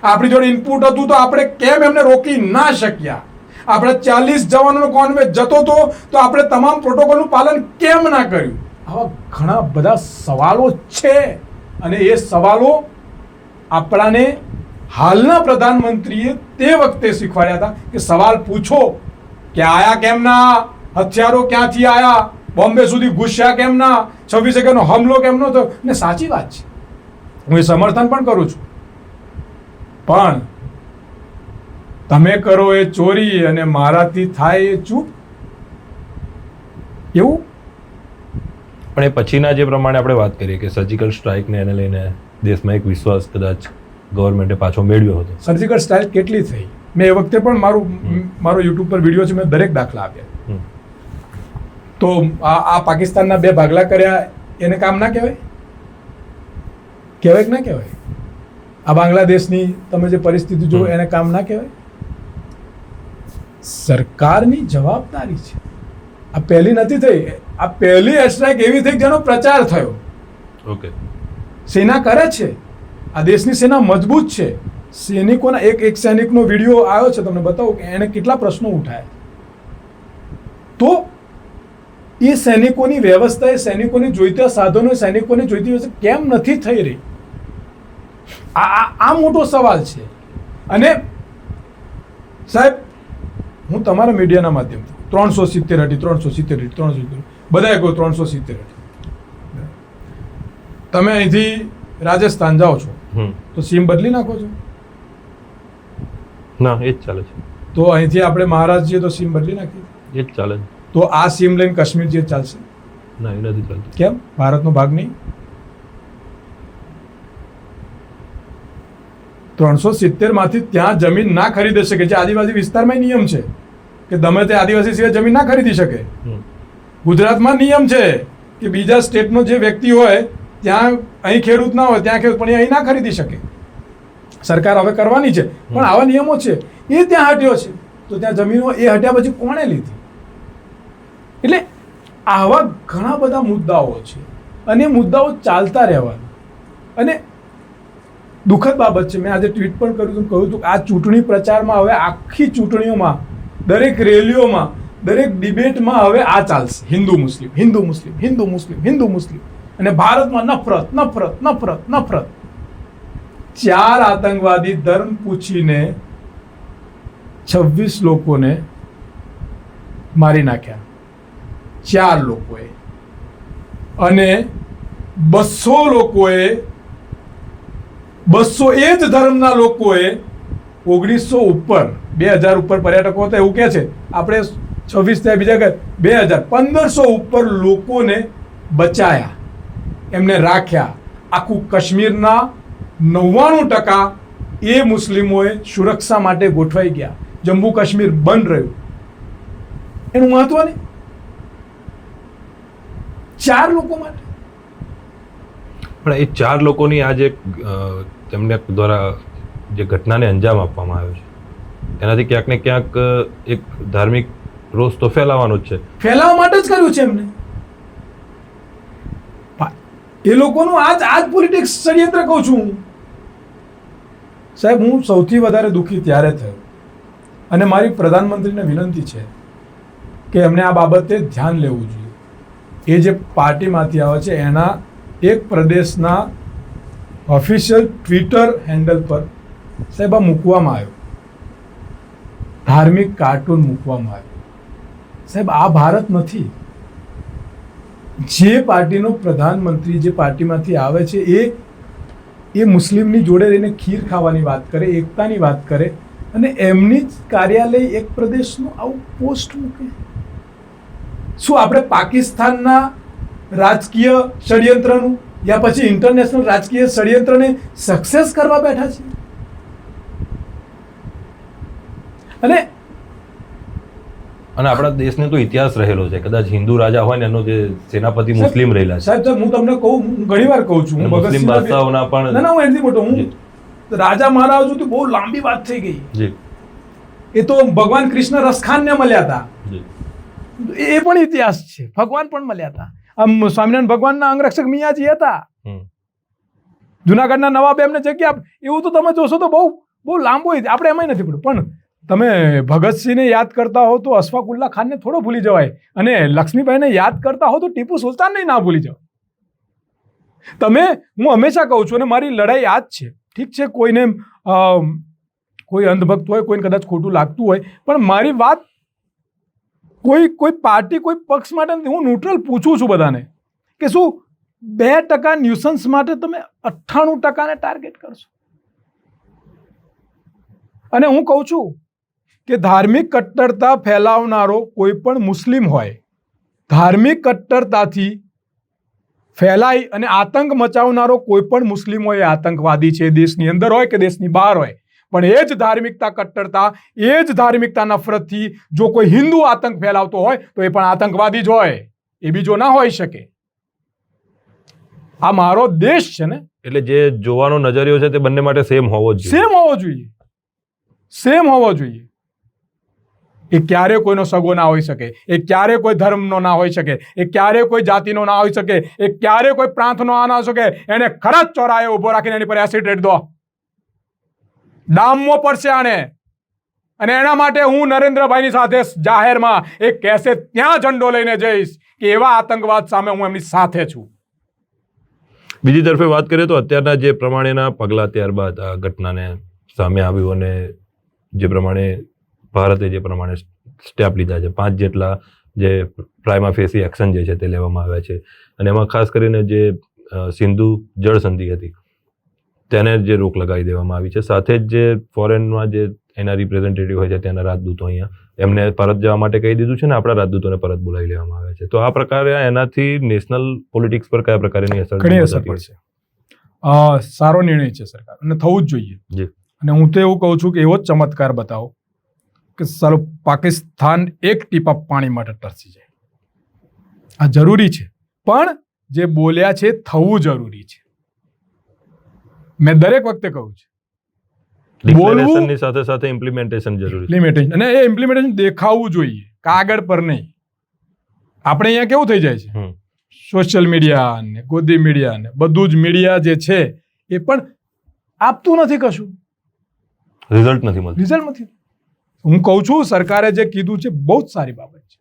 આપણી જોડે ઇનપુટ હતું તો આપણે કેમ એમને રોકી ના શક્યા આપણે 40 જવાનોનો કોન્વે જતો તો આપણે તમામ પ્રોટોકોલનું પાલન કેમ ના કર્યું આવા ઘણા બધા સવાલો છે અને એ સવાલો આપણાને હાલના પ્રધાનમંત્રીએ તે વખતે શીખવાડ્યા હતા કે સવાલ પૂછો કે આયા કેમ ના હથિયારો ક્યાંથી આયા બોમ્બે સુધી ઘૂસ્યા કેમ ના 26 એકરનો હમલો કેમ નો થયો ને સાચી વાત છે હું એ સમર્થન પણ કરું છું પણ તમે કરો એ ચોરી અને મારાથી થાય એ ચૂપ એવું પણ એ પછીના જે પ્રમાણે આપણે વાત કરીએ કે સર્જિકલ સ્ટ્રાઇકને એને લઈને દેશમાં એક વિશ્વાસ કદાચ ગવર્મેન્ટે પાછો મેળવ્યો હતો સર્જિકલ સ્ટ્રાઇક કેટલી થઈ મેં એ વખતે પણ મારો યુટ્યુબ પર વિડીયો છે મેં દરેક દાખલા આપ્યા તો આ પાકિસ્તાનના 2 ભાગલા કર્યા એને કામ ના કહેવાય કે ના કહેવાય આ બાંગ્લાદેશની તમે જે પરિસ્થિતિ જુઓ એને કામ ના કહેવાય સરકારની જવાબદારી છે આ પહેલી નથી થઈ આ પહેલી એર સ્ટ્રાઇક એવી થઈ જેનો પ્રચાર થયો ઓકે સેના કરે છે આ દેશની સેના મજબૂત છે સૈનિકોના એક સૈનિકનો વિડીયો આવ્યો છે તમને બતાવું કે એને કેટલા પ્રશ્નો ઉઠાયા તો એ સૈનિકોની વ્યવસ્થા એ સૈનિકોને જોઈતા સાધનો સૈનિકોને જોઈતી વ્યવસ્થા કેમ નથી થઈ રહી આ મોટો સવાલ છે અને સાહેબ હું તમારા મીડિયાના માધ્યમથી 370 બધાએ કહો 370 તમે અહીંથી રાજસ્થાન જાઓ છો તો સીમ બદલી નાખો છો ના એ જ ચાલે છે તો અહીંથી આપણે મહારાષ્ટ્ર જઈએ તો સીમ બદલી નાખીએ એ જ ચાલે છે તો આ સીમ લઈને કાશ્મીર જઈએ ચાલશે ના એ નથી ચાલતું કેમ ભારતનો ભાગ નહીં 370 માંથી ત્યાં જમીન ના ખરીદી શકે છે આદિવાસી વિસ્તારમાં નિયમ છે કે ગમે તે આદિવાસી સિવાય જમીન ના ખરીદી શકે ગુજરાતમાં નિયમ છે કે બીજા સ્ટેટનો જે વ્યક્તિ હોય ત્યાં અહીં ખેડૂત ના હોય ત્યાં ખેડૂત પણ એ અહીં ના ખરીદી શકે સરકાર હવે કરવાની છે પણ આવા નિયમો છે એ ત્યાં હટ્યો છે તો ત્યાં જમીનો એ હટ્યા પછી કોણે લીધી એટલે આવા ઘણા બધા મુદ્દાઓ છે અને મુદ્દાઓ ચાલતા રહેવાના અને દુઃખદ બાબત છે મેં આજે ટ્વીટ પણ કર્યું હતું કહ્યું હતું કે આ ચૂંટણી પ્રચારમાં હવે આખી ચૂંટણીઓમાં દરેક રેલીઓમાં દરેક ડિબેટમાં હવે આ ચાલશે હિન્દુ મુસ્લિમ અને ભારતમાં નફરત 4 આતંકવાદી ધર્મ પૂછીને 26 લોકોને મારી નાખ્યા 4 લોકોએ અને 200 લોકોએ 200 એ જ ધર્મના લોકોએ 1900 ઉપર 2000 ઉપર પર્યટકો હતા એવું કહે છે આપણે 26 થયા બીજા કહે 2000 1500 ઉપર લોકોને બચાયા એમને રાખ્યા આખું કાશ્મીરના 99% એ મુસ્લિમોએ સુરક્ષા માટે ગોઠવાઈ ગયા જમ્મુ કાશ્મીર બંધ રહ્યું એનું મહત્વ નહીં 4 લોકો માટે. પણ એ 4 લોકોની આજે તેમને દ્વારા જે ઘટનાને અંજામ આપવામાં આવ્યો છે એનાથી ક્યાંક ને ક્યાંક એક ધાર્મિક રોષ તો ફેલાવાનો જ છે. ફેલાવવા માટે જ કર્યું છે એમને. એ લોકોનું આજ પોલિટિક્સ ષડયંત્ર કહું છું હું. સાહેબ, હું સૌથી વધારે દુઃખી ત્યારે થયો અને મારી પ્રધાનમંત્રીને વિનંતી છે કે એમને આ બાબતે ધ્યાન લેવું જોઈએ. એ જે પાર્ટીમાંથી આવે છે એના એક પ્રદેશના ઓફિશિયલ ટ્વિટર હેન્ડલ પર સાહેબ આ મૂકવામાં આવ્યો, ધાર્મિક કાર્ટૂન મૂકવામાં આવ્યો. સાહેબ, આ ભારત નથી. જે પાર્ટીનો પ્રધાનમંત્રી જે પાર્ટીમાંથી આવે છે એ મુસ્લિમની જોડે રહીને ખીર ખાવાની વાત કરે, એકતાની વાત કરે, અને એમની જ કાર્યાલય એક પ્રદેશનું આવું પોસ્ટ મૂકે. શું આપણે પાકિસ્તાનના રાજકીય ષડયંત્રનું યા પછી ઇન્ટરનેશનલ રાજકીય ષડયંત્રને સક્સેસ કરવા બેઠા છીએ? અને આપણા દેશનો તો ઇતિહાસ રહેલો છે. કદાચ હિન્દુ રાજા હોય ને એનો જે સેનાપતિ મુસ્લિમ રહેલા છે. સાહેબ, હું તમને કહું, ઘણી વાર કહું છું, મુસ્લિમ બાદશાહોના પણ ના હું એનાથી મોટો, હું રાજા મહારાજ તો બહુ લાંબી વાત થઈ ગઈ. જી. એ તો ભગવાન કૃષ્ણ રસખાનને મળ્યા હતા. જી. એ પણ ઇતિહાસ છે. ભગવાન પણ મળ્યા હતા. આમ સ્વામિનારાયણ ભગવાનના અંગરક્ષક મિયાજી હતા. જુનાગઢના નવાબ એમને જગ્યા, એવું તો તમે જોશો તો બહુ લાંબુ. આપણે એમાં નથી પડ્યું. પણ તમે ભગતસિંહને યાદ કરતા હો તો અશફાકુલ્લા ખાનને થોડો ભૂલી જવાય, અને લક્ષ્મીબાઈને યાદ કરતા હો તો ટીપુ સુલતાનને ના ભૂલી જાવ. હું હંમેશા કહું છું, અને મારી લડાઈ આ જ છે. ઠીક છે, કોઈને કોઈ અંધભક્ત હોય, કોઈને કદાચ ખોટું લાગતું હોય, પણ મારી વાત કોઈ પાર્ટી, કોઈ પક્ષ માટે નથી. હું ન્યુટ્રલ પૂછું છું બધાને કે શું 2% ન્યુસન્સ માટે તમે 98% ટાર્ગેટ કરશો? અને હું કહું છું કે ધાર્મિક કટ્ટરતા ફેલાવનારો કોઈ પણ મુસ્લિમ હોય, ધાર્મિક કટ્ટરતાથી ફેલાઈ અને આતંક મચાવનારો કોઈ પણ મુસ્લિમ હોય એ આતંકવાદી છે, દેશની અંદર હોય કે દેશની બહાર હોય. પણ એ જ ધાર્મિકતા કટ્ટરતા, એ જ ધાર્મિકતા નફરતથી જો કોઈ હિન્દુ આતંક ફેલાવતો હોય તો એ પણ આતંકવાદી જ હોય, એ બીજો ના હોઈ શકે. આ મારો દેશ છે ને. એટલે જે જોવાનો નજરિયો છે તે બંને માટે સેમ હોવો જોઈએ. સેમ હોવો જોઈએ. એ ક્યારે કોઈનો સગો ના હોઈ શકે, એ ક્યારે કોઈ ધર્મનો ના હોઈ શકે, એ ક્યારે કોઈ જાતિનો ના હોઈ શકે, એ ક્યારે કોઈ પ્રાંતનો ના હોઈ શકે. એને ખરા ચોરાએ ઉભો રાખીને એની પર એસિડ રેડ દો, ડામવો પડશે આને. અને એના માટે હું નરેન્દ્રભાઈની સાથે જાહેરમાં એક કહેશે ત્યાં ઝંડો લઈને જઈશ કે એવા આતંકવાદ સામે હું એમની સાથે છું. બીજી તરફે વાત કરીએ તો અત્યારના જે પ્રમાણેના પગલાં ત્યારબાદ આ ઘટનાને સામે આવ્યું અને જે પ્રમાણે ભારતે જે પ્રમાણે સ્ટેપ લીધા છે, 5 જેટલા જે પ્રાઇમા ફેસી એક્શન જે છે તે લેવામાં આવ્યા છે, અને એમાં ખાસ કરીને જે સિંધુ જળ સંધિ હતી તેને જે રોક લગાવી દેવામાં આવી છે. સાથે જ જે ફોરેનમાં જે એના રિપ્રેઝેન્ટેટિવ હોય છે ત્યાંના રાજદૂતો અહીંયા એમને પરત જવા માટે કહી દીધું છે ને આપણા રાજદૂતોને પરત બોલાવી લેવામાં આવે છે. તો આ પ્રકારે એનાથી નેશનલ પોલિટિક્સ પર કયા પ્રકારની અસર પડશે? સારો નિર્ણય છે સરકાર, અને થવું જ જોઈએ. અને હું તો એવું કહું છું કે એવો જ ચમત્કાર બતાવો કે સારું પાકિસ્તાન એક ટીપા પાણી માટે તરસી જાય. આ જરૂરી છે, પણ જે બોલ્યા છે થવું જરૂરી છે. મેં દરેક વખતે કહું છું, ડિક્લેરેશનની સાથે સાથે ઇમ્પ્લિમેન્ટેશન જરૂરી છે. અને એ ઇમ્પ્લિમેન્ટેશન દેખાવું જોઈએ, કાગળ પર નહીં. આપણે અહીંયા કેવું થઈ જાય છે, સોશિયલ મીડિયા ને ગોદી મીડિયા ને બધું જ મીડિયા જે છે એ પણ આપતું નથી, કશું રિઝલ્ટ નથી મળતું. હું કહું છું સરકારે જે કીધું છે બહુ જ સારી બાબત છે,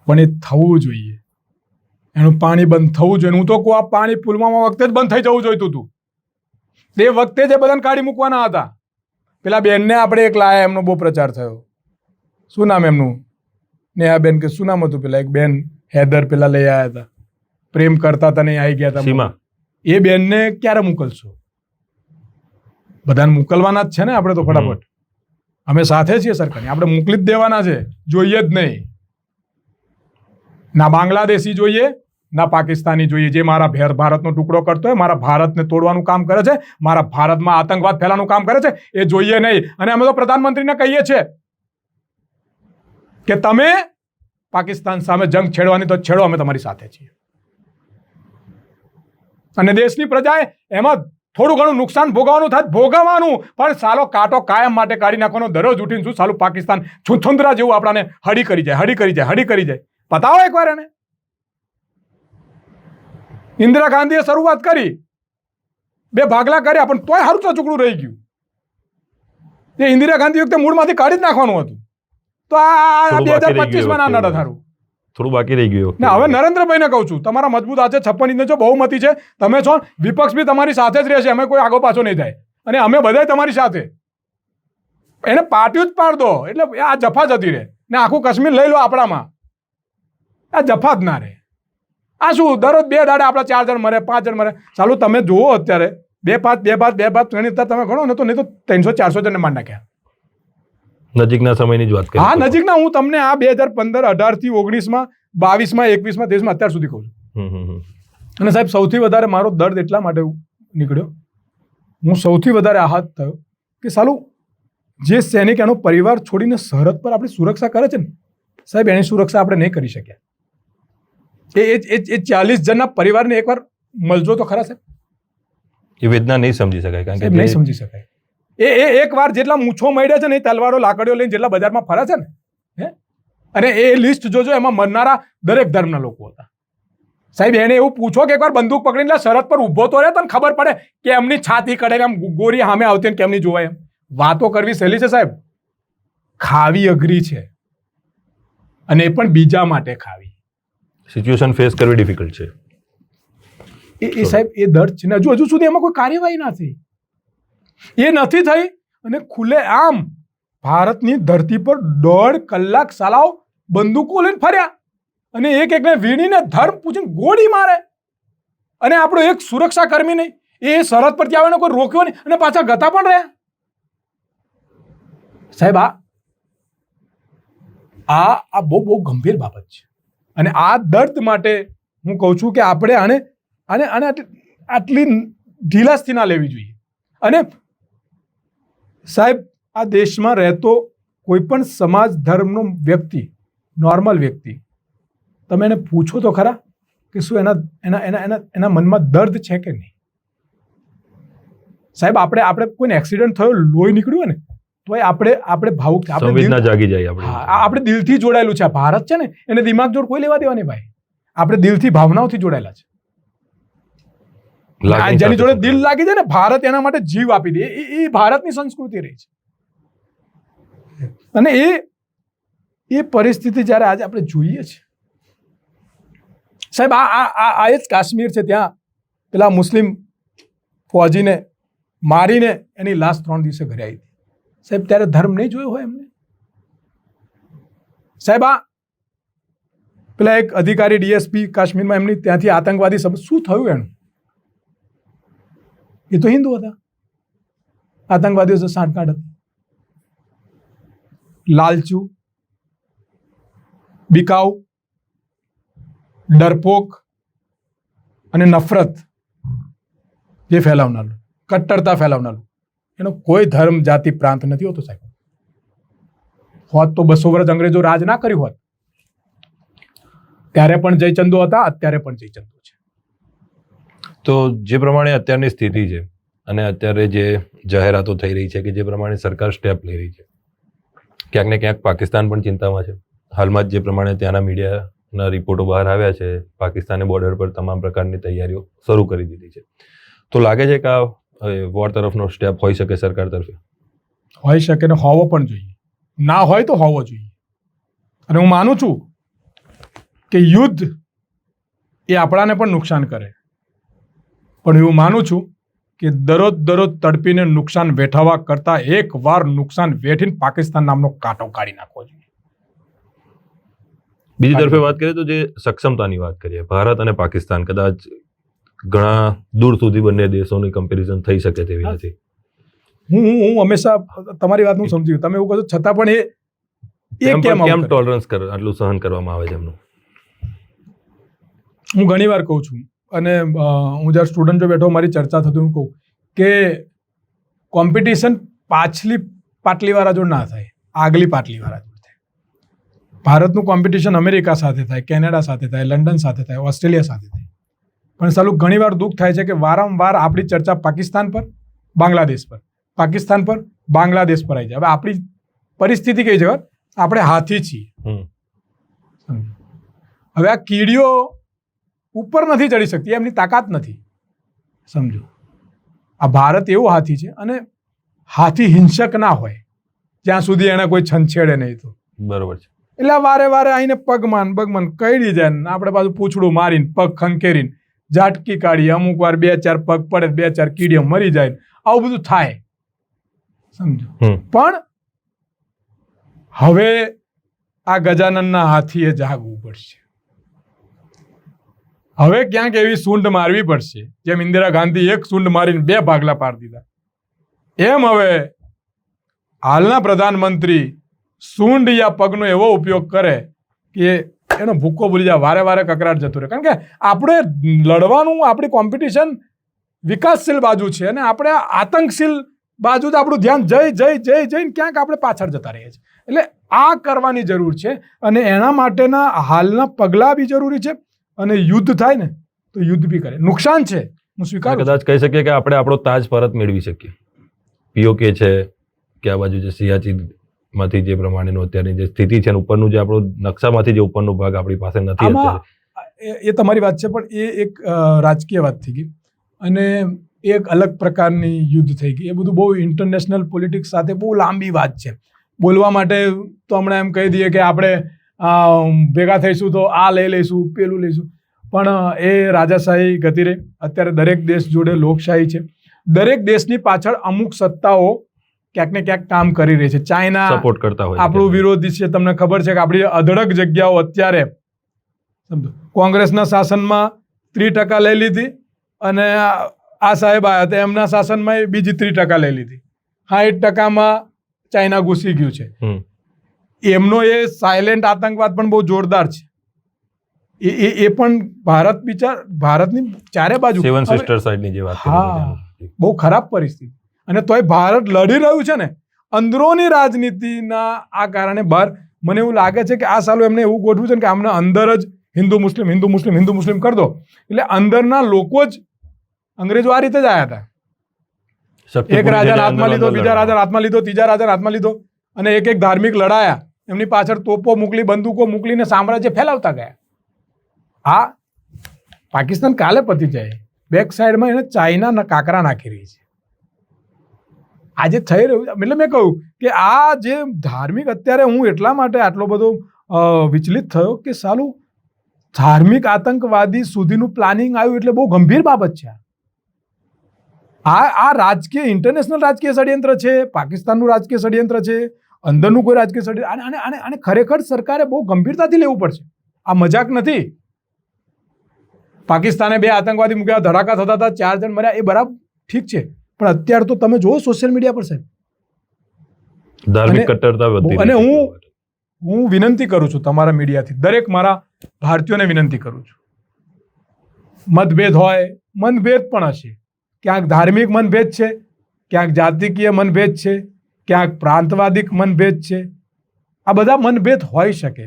પણ એ થવું જોઈએ. એનું પાણી બંધ થવું જોઈએ. હું તો કહું આ પાણી પુલવામા વખતે જ બંધ થઈ જવું જોઈતું હતું. તે વખતે જ બધાને કાઢી મૂકવાના હતા. પેલા બેનને આપણે એક લાયા, એમનો બહુ પ્રચાર થયો. શું નામ એમનું? નેહાબેન કે શું નામ હતું? પેલા એક બેન હેદર પેલા લઈ આવ્યા હતા, પ્રેમ કરતા હતા ને આવી ગયા હતા. એ બેનને ક્યારે મોકલશો? બધાને મોકલવાના જ છે ને આપણે તો ફટાફટ. અમે સાથે છીએ સરકારની, આપણે મોકલી જ દેવાના છે, જોઈએ જ નહીં. ના બાંગ્લાદેશી જોઈએ, ના પાકિસ્તાની જોઈએ. જે મારા ભારતનો ટુકડો કરતો હોય, મારા ભારતને તોડવાનું કામ કરે છે, મારા ભારતમાં આતંકવાદ ફેલાવાનું કામ કરે છે, એ જોઈએ નહીં. અને અમે તો પ્રધાનમંત્રીને કહીએ છીએ કે તમે પાકિસ્તાન સામે જંગ છેડવાની તો છેડો, અમે તમારી સાથે છીએ. અને દેશની પ્રજાએ એમાં થોડું ઘણું નુકસાન ભોગવવાનું થાય, ભોગવવાનું, પણ સાલો કાંટો કાયમ માટે કાઢી નાખવાનો. દરરોજ ઉઠીને શું સાલું પાકિસ્તાન છુંછુંદરા જેવું આપણાને હડી કરી જાય. પતાવો એકવાર એને. ઇન્દિરા ગાંધીએ શરૂઆત કરી, 2 ભાગલા કર્યા, પણ તોય હારું ચોચુકડું રહી ગયું. એ ઇન્દિરા ગાંધી વખતે મૂળમાંથી કાઢી જ નાખવાનું હતું. તો આ 2025માં ના નડત હારું. થોડું બાકી રહી ગયું. ના, હવે નરેન્દ્રભાઈને કહું છું, તમારા મજબૂત હાથે 56 ઇંચનો જો બહુમતી છે, તમે છો, વિપક્ષ બી તમારી સાથે જ રહેશે, અમે કોઈ આગો પાછો નહીં થાય, અને અમે બધાય તમારી સાથે. એને પાટિયું જ પાડ દો એટલે આ જફા જતી રહે ને આખું કાશ્મીર લઈ લો આપણામાં. આ જફા જ ના રહે. આ શું દરરોજ 2 દાડે આપણા 4 જણ મરે, 5 જણ મરે. ચાલો તમે જુઓ અત્યારે 2-5 તમે ગણો ને, તો નહીં તો 300-400 જણને માર નાખ્યા. નજીકના સમયની જ વાત કરી. હા, નજીકના. હું તમને આ 2015, 18 થી 19માં, 22માં, 21માં, 23માં અત્યાર સુધી કહું છું. અને સાહેબ, સૌથી વધારે મારો દર્દ એટલા માટે નીકળ્યો, હું સૌથી વધારે આહત થયો કે સાલું જે સૈનિક એનો પરિવાર છોડીને સરહદ પર આપણી સુરક્ષા કરે છે ને સાહેબ, એની સુરક્ષા આપણે નહીં કરી શક્યા. એ 40 જણના પરિવારને એકવાર મળજો તો ખરા સાહેબ. એ વેદના નહીં સમજી શકાય, કારણ કે નહીં સમજી શકાય. એ એક વાર જેટલા મૂછો મળ્યા છે ને, તલવારો લાકડીઓ લઈને જેટલા બજારમાં ફરે છે ને, અને એ લિસ્ટ જોજો, એમાં મરનારા દરેક ધર્મના લોકો હતા સાહેબ. એને એવું પૂછો કે એકવાર બંદૂક પકડીને સરહદ પર ઊભો તો રહે, તને ખબર પડે કે એમની છાતી કડે એમ ગોરી સામે આવતી ને કેમની જોવાય. એમ વાતો કરવી સહેલી છે સાહેબ, ખાવી અઘરી છે, અને એ પણ બીજા માટે ખાવી. સિચ્યુએશન ફેસ કરવી ડિફિકલ્ટ છે. એ સાહેબ એ દર્દ છે ને, હજુ સુધી એમાં કોઈ કાર્યવાહી ના થઈ. એ નથી થઈ, અને ખુલ્લે આમ ભારતની ધરતી પર 1.5 કલાક સાલાઓ બંદૂકો લઈને ફર્યા, અને એકને વીણીને ધર્મ પૂછીને ગોળી મારે, અને આપણો એક સુરક્ષા કર્મી નહીં, એ સરહદ પરથી આવે કોઈ રોક્યો નહીં, અને પાછા ગતા પણ રહ્યા સાહેબ. આ બહુ ગંભીર બાબત છે, અને આ દર્દ માટે હું કહું છું કે આપણે આને આટલી ઢીલાસથી ના લેવી જોઈએ. અને સાહેબ, આ દેશમાં રહેતો કોઈ પણ સમાજ ધર્મનો વ્યક્તિ, નોર્મલ વ્યક્તિ, તમે એને પૂછો તો ખરા કે શું એના મનમાં દર્દ છે કે નહીં. સાહેબ, આપણે કોઈને એક્સિડન્ટ થયો, લોહી નીકળ્યું ને, તો આપણે ભાવુક, સંવેદના જાગી જાય. આપણે દિલથી જોડાયેલું છે. આ ભારત છે ને, એને દિમાગ જોડ કોઈ લેવા દેવા નહીં ભાઈ. આપણે દિલથી, ભાવનાઓથી જોડાયેલા છે. જેની જોડે દિલ લાગી જાય ને, ભારત એના માટે જીવ આપી દે. એ ભારતની સંસ્કૃતિ રહી છે. અને એ પરિસ્થિતિ જ્યારે આજે આપણે જોઈએ છે સાહેબ, આ જ કાશ્મીર છે, ત્યાં પેલા મુસ્લિમ ફૌજીને મારીને એની લાશ 3 દિવસે ઘરે આવી હતી સાહેબ. ત્યારે ધર્મ નહીં જોયો હોય એમને સાહેબ. આ પેલા એક અધિકારી ડીએસપી કાશ્મીરમાં, એમની ત્યાંથી આતંકવાદી શું થયું એનું? એ તો હિન્દુ હતા, આતંકવાદીઓ તો સાંઠગાંઠ હતી. લાલચુ, બિકાઉ, ડરપોક અને નફરત જે ફેલાવનારું, કટ્ટરતા ફેલાવનારું, એનો કોઈ ધર્મ, જાતિ, પ્રાંત નથી હોતો સાહેબ. હોત તો 200 વર્ષ અંગ્રેજો રાજ ના કર્યું હોત. ત્યારે પણ જયચંદો હતા, અત્યારે પણ જયચંદો છે. તો જે પ્રમાણે અત્યારની સ્થિતિ છે, અને અત્યારે જે જાહેરાતો થઈ રહી છે, કે જે પ્રમાણે સરકાર સ્ટેપ લઈ રહી છે, ક્યાંક ને ક્યાંક પાકિસ્તાન પણ ચિંતામાં છે. હાલમાં જ જે પ્રમાણે ત્યાંના મીડિયાના રિપોર્ટો બહાર આવ્યા છે, પાકિસ્તાને બોર્ડર પર તમામ પ્રકારની તૈયારીઓ શરૂ કરી દીધી છે. તો લાગે છે કે આ વોર તરફનો સ્ટેપ હોઈ શકે સરકાર તરફે? હોઈ શકે ને હોવો પણ જોઈએ. ના હોય તો હોવો જોઈએ. અને હું માનું છું કે યુદ્ધ એ આપણાને પણ નુકસાન કરે, પણ હું માનું છું કે દરરોજ તડપીને નુકસાન વેઠવવા કરતા એક વાર નુકસાન વેઠીને પાકિસ્તાન નામનો કાંટો કાઢી નાખવો જોઈએ. બીજી તરફે વાત કરીએ તો જે સક્ષમતાની વાત કરીએ, ભારત અને પાકિસ્તાન કદાચ ઘણા દૂર સુધી બંને દેશોની કમ્પેરિઝન થઈ શકે તેવી નથી. હું હંમેશા તમારી વાત હું સમજી, તમે એવું કહો છતાં પણ એ કેમ ટોલરન્સ આટલું સહન કરવામાં આવે છે એમનું? હું ઘણી વાર કહું છું, અને હું જ્યારે સ્ટુડન્ટ જો બેઠો મારી ચર્ચા થતી, હું કહું કે કોમ્પિટિશન પાછલી પાટલીવાળા જોડ ના થાય, આગલી પાટલીવાળા જોડ થાય. ભારતનું કોમ્પિટિશન અમેરિકા સાથે થાય, કેનેડા સાથે થાય, લંડન સાથે થાય, ઓસ્ટ્રેલિયા સાથે થાય. પણ સાલું ઘણીવાર દુઃખ થાય છે કે વારંવાર આપણી ચર્ચા પાકિસ્તાન પર, બાંગ્લાદેશ પર, પાકિસ્તાન પર, બાંગ્લાદેશ પર આવી જાય. હવે આપણી પરિસ્થિતિ કઈ છે? આપણે હાથી છીએ. સમજો. હવે આ કીડીઓ ઉપર નથી ચડી શકતી, એમની તાકાત નથી. સમજો, આ ભારત એવું હાથી છે, અને હાથી હિંસક ના હોય જ્યાં સુધી એને કોઈ છંછેડે નહીં તો. બરોબર છે. એટલે વારે વારે આવીને પગમાન કઈડી જાય ને આપણે પાછું પૂંછડું મારીને પગ ખંખેરીને ઝાટકી કાઢીએ, અમુક વાર 2-4 પગ પડે, 2-4 કીડીઓ મરી જાય, આવું બધું થાય. સમજો. પણ હવે આ ગજાનનના હાથીએ જાગવું પડશે. હવે ક્યાંક એવી સૂંઢ મારવી પડશે, જેમ ઇન્દિરા ગાંધી એક સૂંઢ મારીને 2 ભાગલા પાડી દીધા, એમ હવે હાલના પ્રધાનમંત્રી સૂંઢ યા પગનો એવો ઉપયોગ કરે કે એનો ભૂક્કો ભૂલી જાય, વારે વારે કકરાટ જતો રહે. કારણ કે આપણે લડવાનું, આપણી કોમ્પિટિશન વિકાસશીલ બાજુ છે, અને આપણે આતંકશીલ બાજુ જ આપણું ધ્યાન જઈને ક્યાંક આપણે પાછળ જતા રહીએ છીએ. એટલે આ કરવાની જરૂર છે, અને એના માટેના હાલના પગલાં બી જરૂરી છે. અને યુદ્ધ થાય ને તો યુદ્ધ બી કરે. નુકસાન છે, હું સ્વીકારું. કદાચ કહી શકીએ કે આપણે આપણો તાજ પરત મેળવી શકીએ. પીઓકે છે કે આ બાજુ જે સિયાચીન માંથી જે પ્રમાણેનો અત્યારની જે સ્થિતિ છે, ઉપરનું જે આપણો નકશામાંથી જે ઉપરનો ભાગ આપણી પાસે નથી અત્યારે. એ તમારી વાત છે, પણ એ એક રાજકીય વાત થઈ ગઈ, અને એક અલગ પ્રકારની યુદ્ધ થઈ ગઈ. એ બધું બહુ ઇન્ટરનેશનલ પોલિટિક્સ સાથે બહુ લાંબી વાત છે. બોલવા માટે તો હમણાં એમ કહી દઈએ કે આપણે ભેગા થઈશું તો આ લઈ લઈશું, પેલું લઈશું, પણ એ રાજાશાહી ગતિ રહી. અત્યારે દરેક દેશ જોડે લોકશાહી છે. દરેક દેશની પાછળ અમુક સત્તાઓ ક્યાંક ને ક્યાંક કામ કરી રહી છે. ચાઇના સપોર્ટ કરતા હોય, આપણું વિરોધી છે. તમને ખબર છે કે આપણી અધડક જગ્યાઓ અત્યારે સમજો કોંગ્રેસના શાસનમાં 30% લઈ લીધી, અને આ સાહેબ આવ્યા હતા એમના શાસનમાં બીજી 30% લઈ લીધી. 60%માં ચાઇના ઘૂસી ગયું છે. એમનો એ સાયલેન્ટ આતંકવાદ પણ બહુ જોરદાર છે. એ પણ ભારતની ચારે બાજુ સેવન સિસ્ટર સાઇડની જે વાત કરી, બહુ ખરાબ પરિસ્થિતિ. અને તોય ભારત લડી રહ્યું છે ને અંદરોની રાજનીતિના આ કારણે બહાર. મને એવું લાગે છે કે આ સાલું એમને એવું ગોઠવું છે કે આમને અંદર જ હિન્દુ મુસ્લિમ કરી દો, એટલે અંદરના લોકો જ અંગ્રેજો આ રીતે જ આવ્યા હતા. એક રાજાના હાથમાં લીધો, બીજા રાજાના હાથમાં લીધો, ત્રીજા રાજાના હાથમાં લીધો, અને એક ધાર્મિક લડાયા. એમની પાછળ તોપો મોકલી, બંદૂકો મોકલીને સામ્રાજ્ય ફેલાવતા ગયા. આ પાકિસ્તાન કાલે પતી જાય. બેક સાઈડમાં એને ચાઇના કાકરા નાખી રહી છે. આજે થઈ રહ્યું, એટલે મેં કહ્યું કે આ જે ધાર્મિક, અત્યારે હું એટલા માટે આટલો બધો વિચલિત થયો કે સાલું ધાર્મિક આતંકવાદી સુધીનું પ્લાનિંગ આવ્યું, એટલે બહુ ગંભીર બાબત છે. આ રાજકીય, ઇન્ટરનેશનલ રાજકીય ષડયંત્ર છે, પાકિસ્તાનનું રાજકીય ષડયંત્ર છે, અંદરનું કોઈ રાજકીય ષડયંત્ર. આને ખરેખર સરકારે બહુ ગંભીરતાથી લેવું પડશે. આ મજાક નથી. પાકિસ્તાને 2 આતંકવાદી મૂક્યા, ધડાકા થતા હતા, 4 જણ મર્યા, એ બરાબર ઠીક છે, પણ અત્યારે તો તમે જુઓ સોશિયલ મીડિયા પર સાહેબ, ધાર્મિક કટ્ટરતા વધી. અને હું વિનંતી કરું છું તમારા મીડિયાથી, દરેક મારા ભારતીયોને વિનંતી કરું છું, મતભેદ હોય, મનભેદ પણ હશે, ક્યાંક ધાર્મિક મનભેદ છે, ક્યાંક જાતિકીય મનભેદ છે, ક્યાંક પ્રાંતવાદિક મનભેદ છે. આ બધા મનભેદ હોઈ શકે,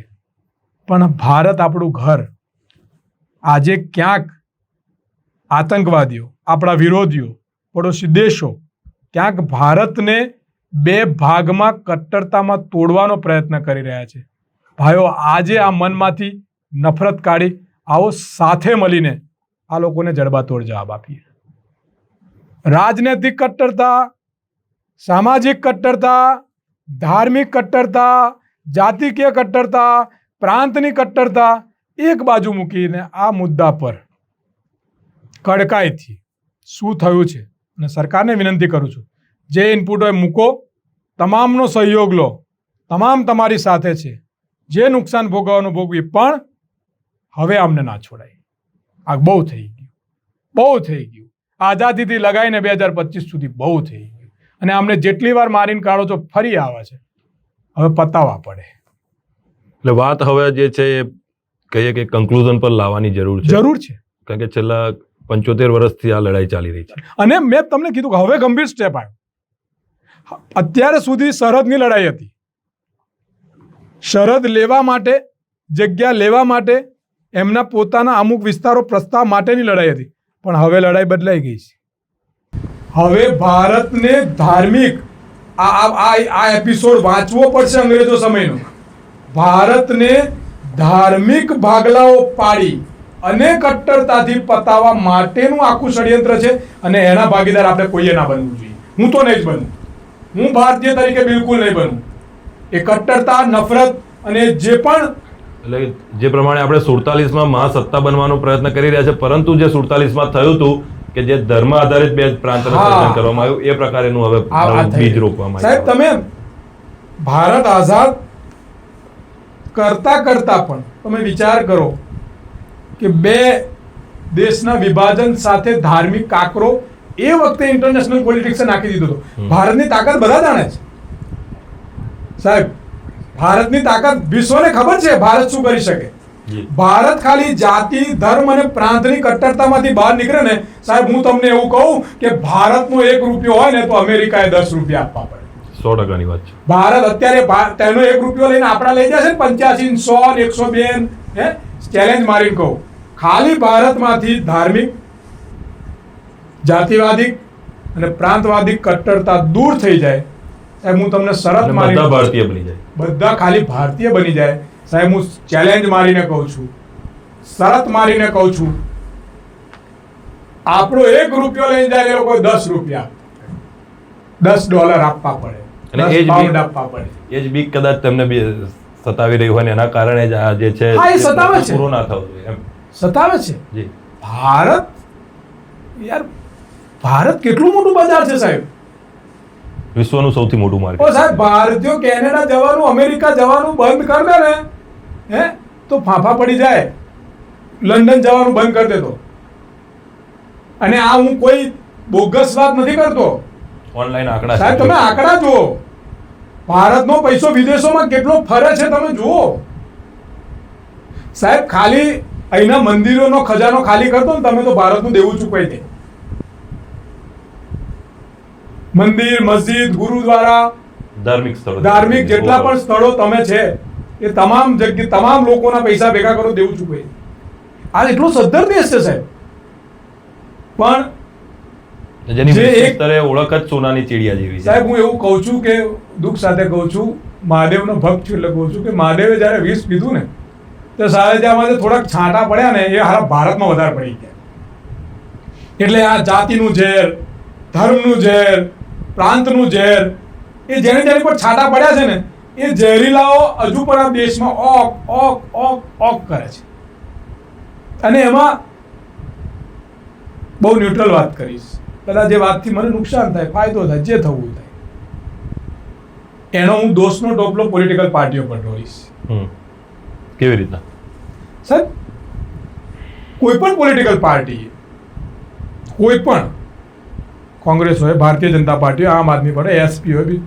પણ ભારત આપણું ઘર. આજે ક્યાંક આતંકવાદીઓ, આપણા વિરોધીઓ, પડોશી દેશો ક્યાંક ભારતને 2 ભાગમાં, કટ્ટરતામાં તોડવાનો પ્રયત્ન કરી રહ્યા છે. ભાઈઓ, આજે આ મનમાંથી નફરત કાઢી આવો સાથે મળીને આ લોકોને જડબાતોડ જવાબ આપીએ. રાજનૈતિક કટ્ટરતા, સામાજિક કટ્ટરતા, ધાર્મિક કટ્ટરતા, જાતિકીય કટ્ટરતા, પ્રાંતની કટ્ટરતા એક બાજુ મૂકીને આ મુદ્દા પર કડકાઈથી શું થયું છે, અને સરકારને વિનંતી કરું છું, જે ઇનપુટ હોય મૂકો, તમામનો સહયોગ લો, તમામ તમારી સાથે છે, જે નુકસાન ભોગવવાનું ભોગવી, પણ હવે આમને ના છોડાય. આ બહુ થઈ ગયું. આઝાદીથી લગાવીને 2025 સુધી બહુ થઈ ગયું, અને આમને જેટલી વાર મારીને કાઢો છો ફરી આવે છે. હવે પતાવવા પડે. એટલે વાત હવે જે છે એ કહીએ કે કન્ક્લુઝન પર લાવવાની જરૂર છે. કારણ કે છેલ્લા 75 વર્ષથી આ લડાઈ ચાલી રહી છે. અને મેં તમને કીધું કે હવે ગંભીર સ્ટેપ આવ્યો. અત્યાર સુધી સરહદની લડાઈ હતી, શરદ લેવા માટે, જગ્યા લેવા માટે, એમના પોતાના અમુક વિસ્તારો પ્રસ્તાવ માટેની લડાઈ હતી. પણ હવે લડાઈ બદલાઈ ગઈ છે. હવે ભારતને ધાર્મિક આ એપિસોડ વાંચવો પડશે અંગ્રેજો સમયનો. ભારતને ધાર્મિક ભાગલાઓ પાડી અને કટ્ટરતાથી પતાવવા માટેનું આખું ષડયંત્ર છે. અને એના ભાગીદાર આપણે કોઈએ ના બનવું જોઈએ. હું તો નહીં જ બનું. હું ભારતીય તરીકે બિલકુલ નહીં બનું. એ કટ્ટરતા, નફરત અને જે પણ એટલે જે પ્રમાણે આપણે 47માં મહાસત્તા બનવાનો પ્રયત્ન કરી રહ્યા છે, પરંતુ જે 47માં થયું હતું કે જે ધર્મ આધારિત બે પ્રાંતનું સર્જન કરવામાં આવ્યું, એ પ્રકારેનું હવે બીજ રોપવામાં સાહેબ, તમે ભારત આઝાદ કરતા પણ તમે વિચાર કરો કે બે દેશના વિભાજન સાથે ધાર્મિક કાકરો એ વખતે ઇન્ટરનેશનલ પોલિટિક્સે નાખી દીધો હતો. ભારતની તાકાત બધા જાણે છે સાહેબ. ભારતની તાકાત વિશ્વને ખબર છે ભારત શું કરી શકે. ભારત ખાલી જાતિ, ધર્મ અને પ્રાંતની કટ્ટરતામાંથી બહાર નીકળે ને સાહેબ, હું તમને એવું કહું કે ભારતનો 1 રૂપિયો હોય ને તો અમેરિકાએ 10 રૂપિયા આપવા પડે. 100%ની વાત છે. ભારત અત્યારે તેનો 1 રૂપિયો લઈને આપણા લઈ જશે ને 85, 100, 102 ચેલેન્જ મારીને કહું, ખાલી ભારતમાંથી ધાર્મિક, જાતિવાદી અને પ્રાંતવાદી કટ્ટરતા દૂર થઈ જાય સાહેબ, હું તમને શરત મારી, બધા ભારતીય બની જાય, બધા ખાલી ભારતીય બની જાય સાહેબ, હું ચેલેન્જ મારીને કહું છું, શરત મારીને કહું છું, આપણો 1 રૂપિયો લઈને જાય એ લોકો 10 રૂપિયા, $10 આપવા પડે, અને એ જ પાઉન્ડ આપવા પડે. એ જ બીક કદાચ તેમને સતાવી રહી હોય ને એના કારણે જ આ જે છે હા, એ સતાવે છે, પૂરો ના થવો જોઈએ એમ સતાવે છે. જી, ભારત યાર, ભારત કેટલું મોટું બજાર છે સાહેબ. વિશ્વનું સૌથી મોટું ઓ માર્કેટ. સાહેબ, ભારતીયો કેનેડા જવાનું, અમેરિકા જવાનું બંધ કરી દે ને તો ફાંફા પડી જાય. લંડન જવાનું બંધ કરી દે તો. અને આ હું કોઈ બોગસ વાત નથી કરતો ઓનલાઈન આંકડા સાહેબ, તમે આંકડા જુઓ. ભારતનો પૈસો વિદેશોમાં કેટલો ફરે છે તમે જુઓ સાહેબ. ખાલી અહીંના મંદિરોનો ખજાનો ખાલી કરતો ને તમે તો ભારતનું દેવું ચૂકવાઈ દે. મંદિર, મસ્જિદ, ગુરુદ્વારા, ધાર્મિક સ્થળો, ધાર્મિક જેટલા પણ સ્થળો તમે છે એ તમામ જગ્યાએ તમામ લોકોના પૈસા ભેગા કરો દેવું ચૂકવાઈ. આ એટલો સદ્ધર દેશ છે સાહેબ. પણ જેની જે એક સ્તરે ઓળખ જ સોનાની ચીડિયા જેવી છે. સાહેબ, હું એવું કહું છું કે દુઃખ સાથે કહું છું, મહાદેવનો ભક્ત છું એટલે કહું છું કે મહાદેવે જ્યારે વિષ પીધું ને તો સાહેજામાં થોડાક છાંટા પડ્યા ને એ હારા ભારતમાં વધારે પડી ગયા. એટલે આ જાતિનું ઝેર, ધર્મનું ઝેર, પ્રાંતનું ઝેર, એ જેને જેની પર છાંટા પડ્યા છે ને એ ઝેરીલાઓ હજુ પણ આ દેશમાં ઓક ઓક ઓક ઓક કરે છે. અને એમાં બહુ ન્યુટ્રલ વાત કરીશ, કદાચ જે વાતથી મને નુકસાન થાય, ફાયદો થાય, જે થવું થાય, એનો હું દોષનો ટોપલો પોલિટિકલ પાર્ટીઓ પર ઢોળીશ. કેવી રીતના સાહેબ? કોઈ પણ પોલિટિકલ પાર્ટી, કોઈ પણ, કોંગ્રેસ હોય, ભારતીય જનતા પાર્ટી હોય, આમ આદમી પાર્ટી, એસપી હોય,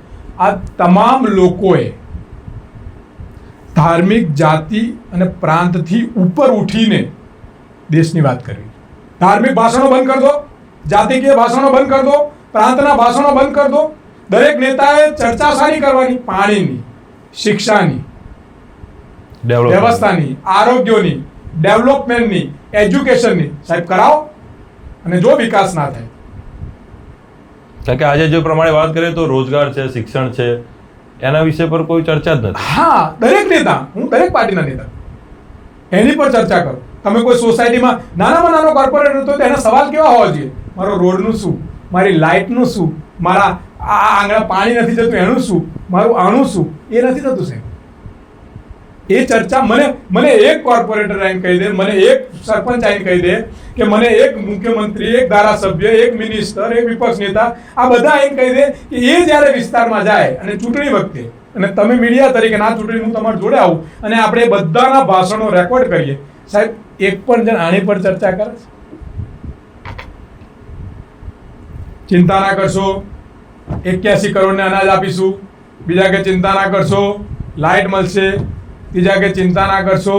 આ તમામ લોકોએ ધાર્મિક, જાતિ અને પ્રાંતથી ઉપર ઉઠીને દેશની વાત કરવી. ધાર્મિક ભાષણો બંધ કરી દો, જાતિકીય ભાષણો બંધ કરી દો, પ્રાંતના ભાષણો બંધ કરી દો. દરેક નેતાએ ચર્ચા સારી કરવાની, પાણીની, શિક્ષાની, વ્યવસ્થાની, આરોગ્યની, ડેવલપમેન્ટની, એજ્યુકેશનની સાહેબ કરાવો. અને જો વિકાસ ના થાય, કારણ કે આજે જે પ્રમાણે વાત કરીએ તો રોજગાર છે, શિક્ષણ છે, એના વિશે પર કોઈ ચર્ચા જ નથી. હા, દરેક નેતા, હું દરેક પાર્ટીના નેતા, એની પર ચર્ચા કરો. તમે કોઈ સોસાયટીમાં નાનામાં નાનો કોર્પોરેટર તો એના સવાલ કેવા હોવા જોઈએ? મારો રોડનું શું, મારી લાઇટનું શું, મારા આ આંગણા પાણી નથી જતું એનું શું, મારું આણું શું, એ નથી થતું સાહેબ. એ ચર્ચા મને એક કોર્પોરેટર આવીને કહી દે, મને એક સરપંચ આવીને કહી દે કે મને એક મુખ્યમંત્રી, એક ધારાસભ્ય, એક મિનિસ્ટર, એક વિપક્ષ નેતા, આ બધા આવીને કહી દે કે એ જ્યારે વિસ્તારમાં જાય અને ચૂંટણી વખતે, અને તમે મીડિયા તરીકે ના ચૂંટણી હું તમારી જોડે આવું અને આપણે બધાના ભાષણો રેકોર્ડ કરીએ સાહેબ, એક પણ જણ આની પર ચર્ચા કરે છે? ચિંતા ના કરશો, 81 કરોડને અનાજ આપીશું. બીજા કે ચિંતા ના કરશો, લાઇટ મળશે. ત્રીજા કે ચિંતા ના કરશો,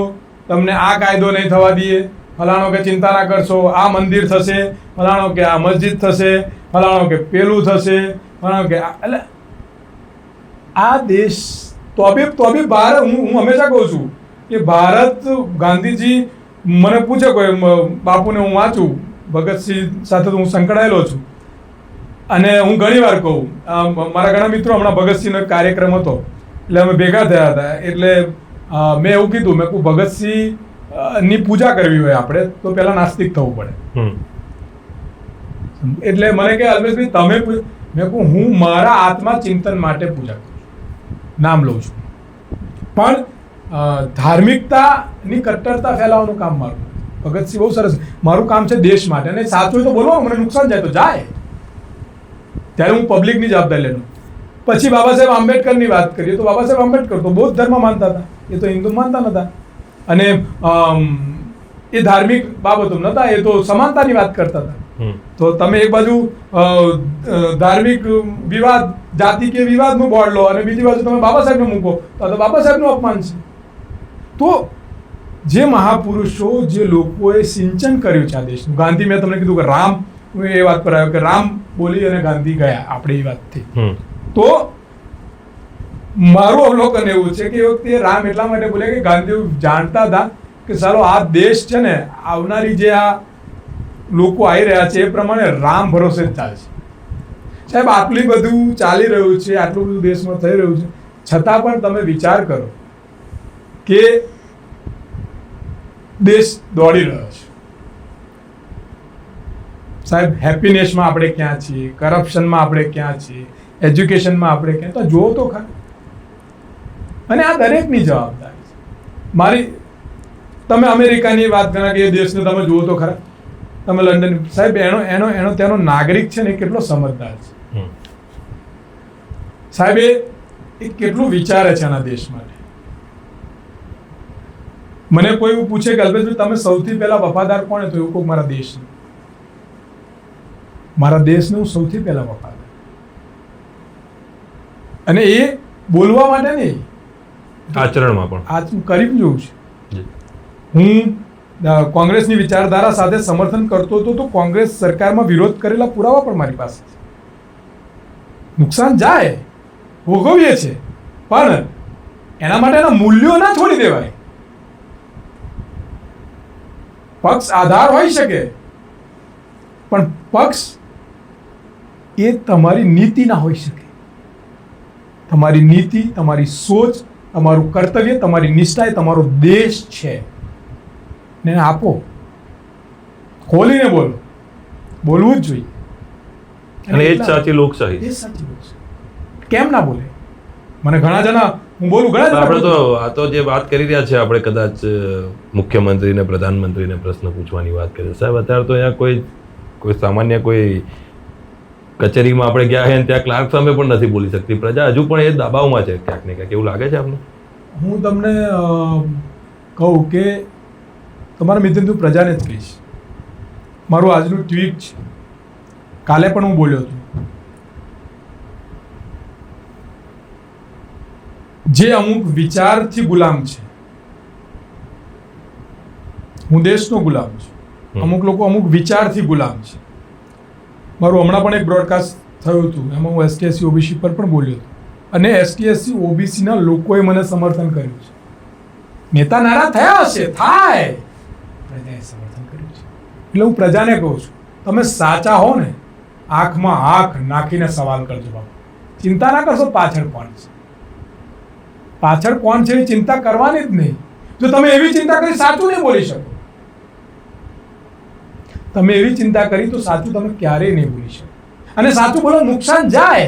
તમને આ કાયદો નહીં થવા દઈએ. ફલાણો કે ચિંતા ના કરશો, આ મંદિર થશે. ફલાણો કે આ મસ્જિદ થશે. ફલાણો કે પેલું થશે. ફલાણો કે એટલે આ દેશ તો બી ભારત, હું હંમેશા કહું છું કે ભારત, ગાંધીજી મને પૂછે કોઈ બાપુને, હું વાંચું, ભગતસિંહ સાથે તો હું સંકળાયેલો છું, અને હું ઘણી વાર કહું, મારા ઘણા મિત્રો, હમણાં ભગતસિંહનો એક કાર્યક્રમ હતો એટલે અમે ભેગા થયા હતા, એટલે મેં એવું કીધું, મેં કહું ભગતસિંહ ની પૂજા કરવી હોય આપણે તો પહેલા નાસ્તિક થવું પડે. એટલે મને કે અલ્પેશભાઈ તમે, મેં કહું હું મારા આત્મા ચિંતન માટે પૂજા કરું છું, નામ લઉં છું, પણ ધાર્મિકતાની કટ્ટરતા ફેલાવવાનું કામ મારું. ભગતસિંહ બહુ સરસ, મારું કામ છે દેશ માટે, અને સાચું હોય તો બોલવા, મને નુકસાન જાય તો જાય, ત્યારે હું પબ્લિકની જવાબદારી લેવાનું. પછી બાબા સાહેબ આંબેડકરની વાત કરીએ તો બાબા સાહેબ આંબેડકર તો બૌદ્ધ ધર્મ માનતા હતા, એ તો હિન્દુ માનતા નતા, અને એ ધાર્મિક બાબતો નતા, એ તો સમાનતાની વાત કરતા હતા. તો તમે એક બાજુ ધાર્મિક વિવાદ, જાતિ કે વિવાદનું બોર્ડ લો, અને બીજી બાજુ તમે બાબા સાહેબને મૂકો, તો બાબા સાહેબનું અપમાન છે. તો જે મહાપુરુષો, જે લોકોએ સિંચન કર્યું છે આ દેશનું, ગાંધી, મેં તમને કીધું કે રામ, હું એ વાત પર આવ્યો કે રામ બોલી અને ગાંધી ગયા, આપણે એ વાતથી. તો મારું અવલોકન એવું છે કે એ વખતે રામ એટલા માટે બોલ્યા કે ગાંધી જાણતા હતા કે સાલો આ દેશ છે ને, આવનારી જે આ લોકો આવી રહ્યા છે એ પ્રમાણે રામ ભરોસે જ ચાલશે. સાહેબ, આટલું બધું ચાલી રહ્યું છે, આટલું બધું દેશમાં થઈ રહ્યું છે, છતાં પણ તમે વિચાર કરો કે દેશ દોડી રહ્યો છે. સાહેબ, હેપીનેસમાં આપણે ક્યાં છીએ, કરપ્શનમાં આપણે ક્યાં છીએ, એજ્યુકેશનમાં આપણે ક્યાં, તો જુઓ તો ખરા. અને આ દરેકની જવાબદારી છે. મારી, તમે અમેરિકાની વાત કરો કે એ દેશને તમે જુઓ તો ખરા, તમે લંડન, સાહેબ એનો ત્યાંનો નાગરિક છે ને, કેટલો સમજદાર છે સાહેબ, એ કેટલું વિચારે છે આના દેશ માટે. મને કોઈ એવું પૂછે કે અલ્પેશભાઈ તમે સૌથી પહેલા વફાદાર કોણ, તો એવું કહું મારા દેશને, મારા દેશને હું સૌથી પહેલા વફાદાર. અને એ બોલવા માટે નહીં, આચરણમાં પણ આજ કરી જોઉં છું. હું કોંગ્રેસની વિચારધારા સાથે સમર્થન કરતો હતો તો કોંગ્રેસ સરકારમાં વિરોધ કરેલા પુરાવા પણ મારી પાસે છે. નુકસાન જાય, ભોગવીએ છે, પણ એના માટેના મૂલ્યો ના છોડી દેવાય. પક્ષ આધાર હોઈ શકે, પણ પક્ષ એ તમારી નીતિ ના હોઈ શકે. તમારી નીતિ, તમારી સોચ, તમારું કર્તવ્ય, તમારી નિષ્ઠા એ તમારો દેશ છે ને આપો. ખોલીને બોલો, બોલવું જ જોઈએ. અને એ જ સાચી લોકશાહી. એ સાચી લોકશાહી. કેમ ના બોલે? મને ઘણા જણા, હું બોલું ઘણા આપણે તો આ તો જે વાત કરી રહ્યા છે, આપણે કદાચ મુખ્યમંત્રીને, પ્રધાનમંત્રીને પ્રશ્ન પૂછવાની વાત કરીએ. સાહેબ, અત્યારે તો અહીંયા કોઈ સામાન્ય કોઈ કચેરીમાં આપણે ગયા છે ત્યાં ક્લાર્ક સામે પણ નથી બોલી શકતી પ્રજા, હજુ પણ એ દબાવમાં છે ક્યાંક ને ક્યાંક. એવું લાગે છે આપને? હું તમને કહું કે તમારા મિત્ર, તું પ્રજાને જ કહીશ. મારું આજનું ટ્વીટ છે, કાલે પણ હું બોલ્યો હતો, જે અમુક વિચારથી ગુલામ છે. હું દેશનો ગુલામ છું, અમુક લોકો અમુક વિચારથી ગુલામ છે. મારું હમણાં પણ એક બ્રોડકાસ્ટ થયું હતું, એમાં હું ST/SC OBC પર પણ બોલ્યો હતો, અને ST/SC OBCના લોકોએ મને સમર્થન કર્યું છે. નેતા નારાજ થયા હશે, થાય, પ્રજાએ સમર્થન કર્યું છે. એટલે હું પ્રજાને કહું છું, તમે સાચા હો ને, આંખમાં આંખ નાખીને સવાલ કરજો બાબુ. ચિંતા ના કરશો પાછળ કોણ છે, પાછળ કોણ છે એ ચિંતા કરવાની જ નહીં. જો તમે એવી ચિંતા કરી સાચું નહીં બોલી શકો, તમે એવી ચિંતા કરી તો સાચું તમે ક્યારેય નહીં બોલી શકો. અને સાચું બોલો, નુકસાન જાય.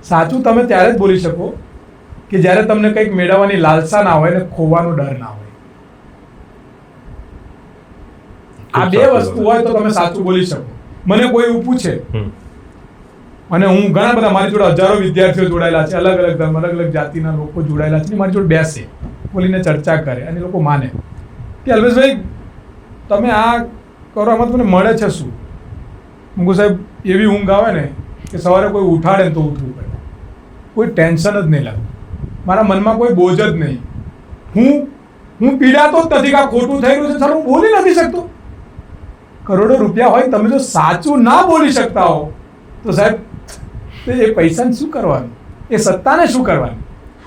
સાચું તમે ત્યારે જ બોલી શકો કે જ્યારે તમને કંઈક મેળવવાની લાલસા ના હોય ને ખોવાનો ડર ના હોય. આ બે વસ્તુ હોય તો તમે સાચું બોલી શકો. મને કોઈ એવું પૂછે, અને હું ઘણા બધા, મારી જોડે હજારો વિદ્યાર્થીઓ જોડાયેલા છે, અલગ અલગ ધર્મ, અલગ અલગ જાતિના લોકો જોડાયેલા છે, મારી જોડે બેસે, બોલીને ચર્ચા કરે, અને લોકો માને કે અલ્પેશભાઈ તમે આ કરો, આમાં તમને મળે છે શું? હું કહું સાહેબ, એવી ઊંઘ આવે ને કે સવારે કોઈ ઉઠાડે ને તો ઉઠવું પડે, કોઈ ટેન્શન જ નહીં લાગે, મારા મનમાં કોઈ બોજ જ નહીં. હું પીડાતો જ નથી કે આ ખોટું થઈ રહ્યું છે, ચાલો હું બોલી નથી શકતો. કરોડો રૂપિયા હોય, તમે જો સાચું ના બોલી શકતા હો તો સાહેબ એ પૈસાને શું કરવાનું, એ સત્તાને શું કરવાનું?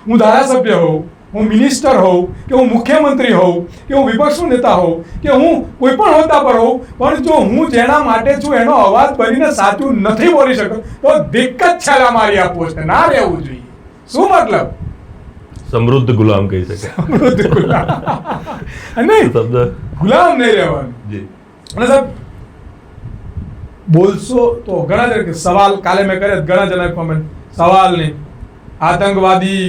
હું ધારાસભ્ય હોઉં, હું મિનિસ્ટર હોઉં, કે હું મુખ્યમંત્રી હોઉં, કે હું વિપક્ષનો નેતા હોઉં, કે હું કોઈ પણ હોદ્દા પર હોઉં, પણ જો હું જેના માટે છું એનો અવાજ બનીને સાચું નથી બોલી શકતો તો દિક્કત છેલ્લા મારી આ પોસ્ટ ના રહેવું જોઈએ. શું મતલબ? સમૃદ્ધ ગુલામ કહી શકે. સમૃદ્ધ ગુલામ નહીં, શબ્દ ગુલામ નહીં રહેવાનું. જી. અને સાહેબ બોલશો તો ઘણા જણ સવાલ કાલે મેં કર્યા, ઘણા જણા કોમેન્ટ સવાલ નહીં, આતંકવાદી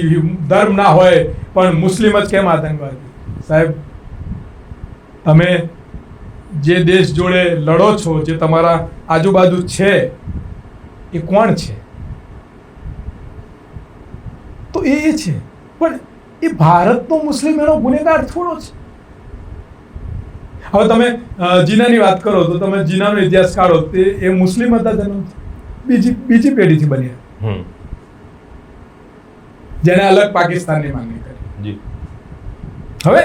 ધર્મ ના હોય પણ મુસ્લિમ જ કેમ આતંકવાદી? સાહેબ તમે જે દેશ જોડે લડો છો, જે તમારા આજુબાજુ છે, એ કોણ છે? તો એ છે, પણ એ ભારતનો મુસ્લિમ એનો ગુનેગાર થોડો છે. હવે તમે જીનાની વાત કરો તો તમે જીનાનો ઇતિહાસ કાઢો, તે એ મુસ્લિમ હતા જન્મથી, બીજી પેઢીથી બન્યા, જેને અલગ પાકિસ્તાનની માંગણી કરી. જી. હવે